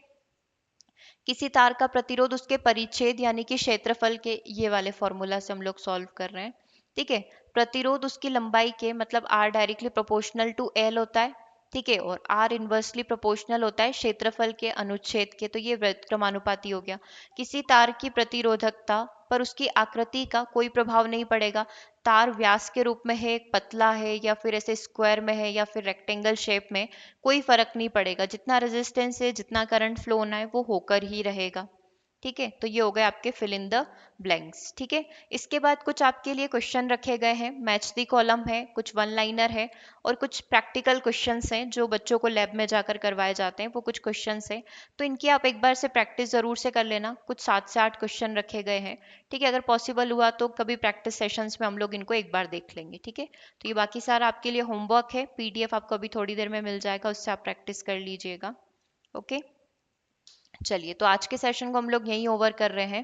किसी तार का प्रतिरोध उसके परिच्छेद यानी कि क्षेत्रफल के, ये वाले फॉर्मूला से हम लोग सॉल्व कर रहे हैं। ठीक है, प्रतिरोध उसकी लंबाई के, मतलब R directly proportional to L होता है। ठीक है, और R इनवर्सली प्रोपोर्शनल होता है क्षेत्रफल के अनुच्छेद के, तो ये व्युत्क्रमानुपाती हो गया। किसी तार की प्रतिरोधकता पर उसकी आकृति का कोई प्रभाव नहीं पड़ेगा। तार व्यास के रूप में है, पतला है, या फिर ऐसे स्क्वायर में है, या फिर रेक्टेंगल शेप में, कोई फर्क नहीं पड़ेगा। जितना रेजिस्टेंस है, जितना करंट फ्लो होना है, वो होकर ही रहेगा। ठीक है, तो ये हो गए आपके फिल इन द ब्लैंक्स। ठीक है, इसके बाद कुछ आपके लिए क्वेश्चन रखे गए हैं। मैच द कॉलम है, कुछ वन लाइनर है, और कुछ प्रैक्टिकल क्वेश्चंस हैं जो बच्चों को लैब में जाकर करवाए जाते हैं, वो कुछ क्वेश्चंस हैं। तो इनकी आप एक बार से प्रैक्टिस जरूर से कर लेना। कुछ 7 से 8 क्वेश्चन रखे गए हैं। ठीक है, अगर पॉसिबल हुआ तो कभी प्रैक्टिस सेशंस में हम लोग इनको एक बार देख लेंगे। ठीक है, तो ये बाकी सारा आपके लिए होमवर्क है, PDF आपको अभी थोड़ी देर में मिल जाएगा, उससे आप प्रैक्टिस कर लीजिएगा। ओके, चलिए तो आज के सेशन को हम लोग यहीं ओवर कर रहे हैं।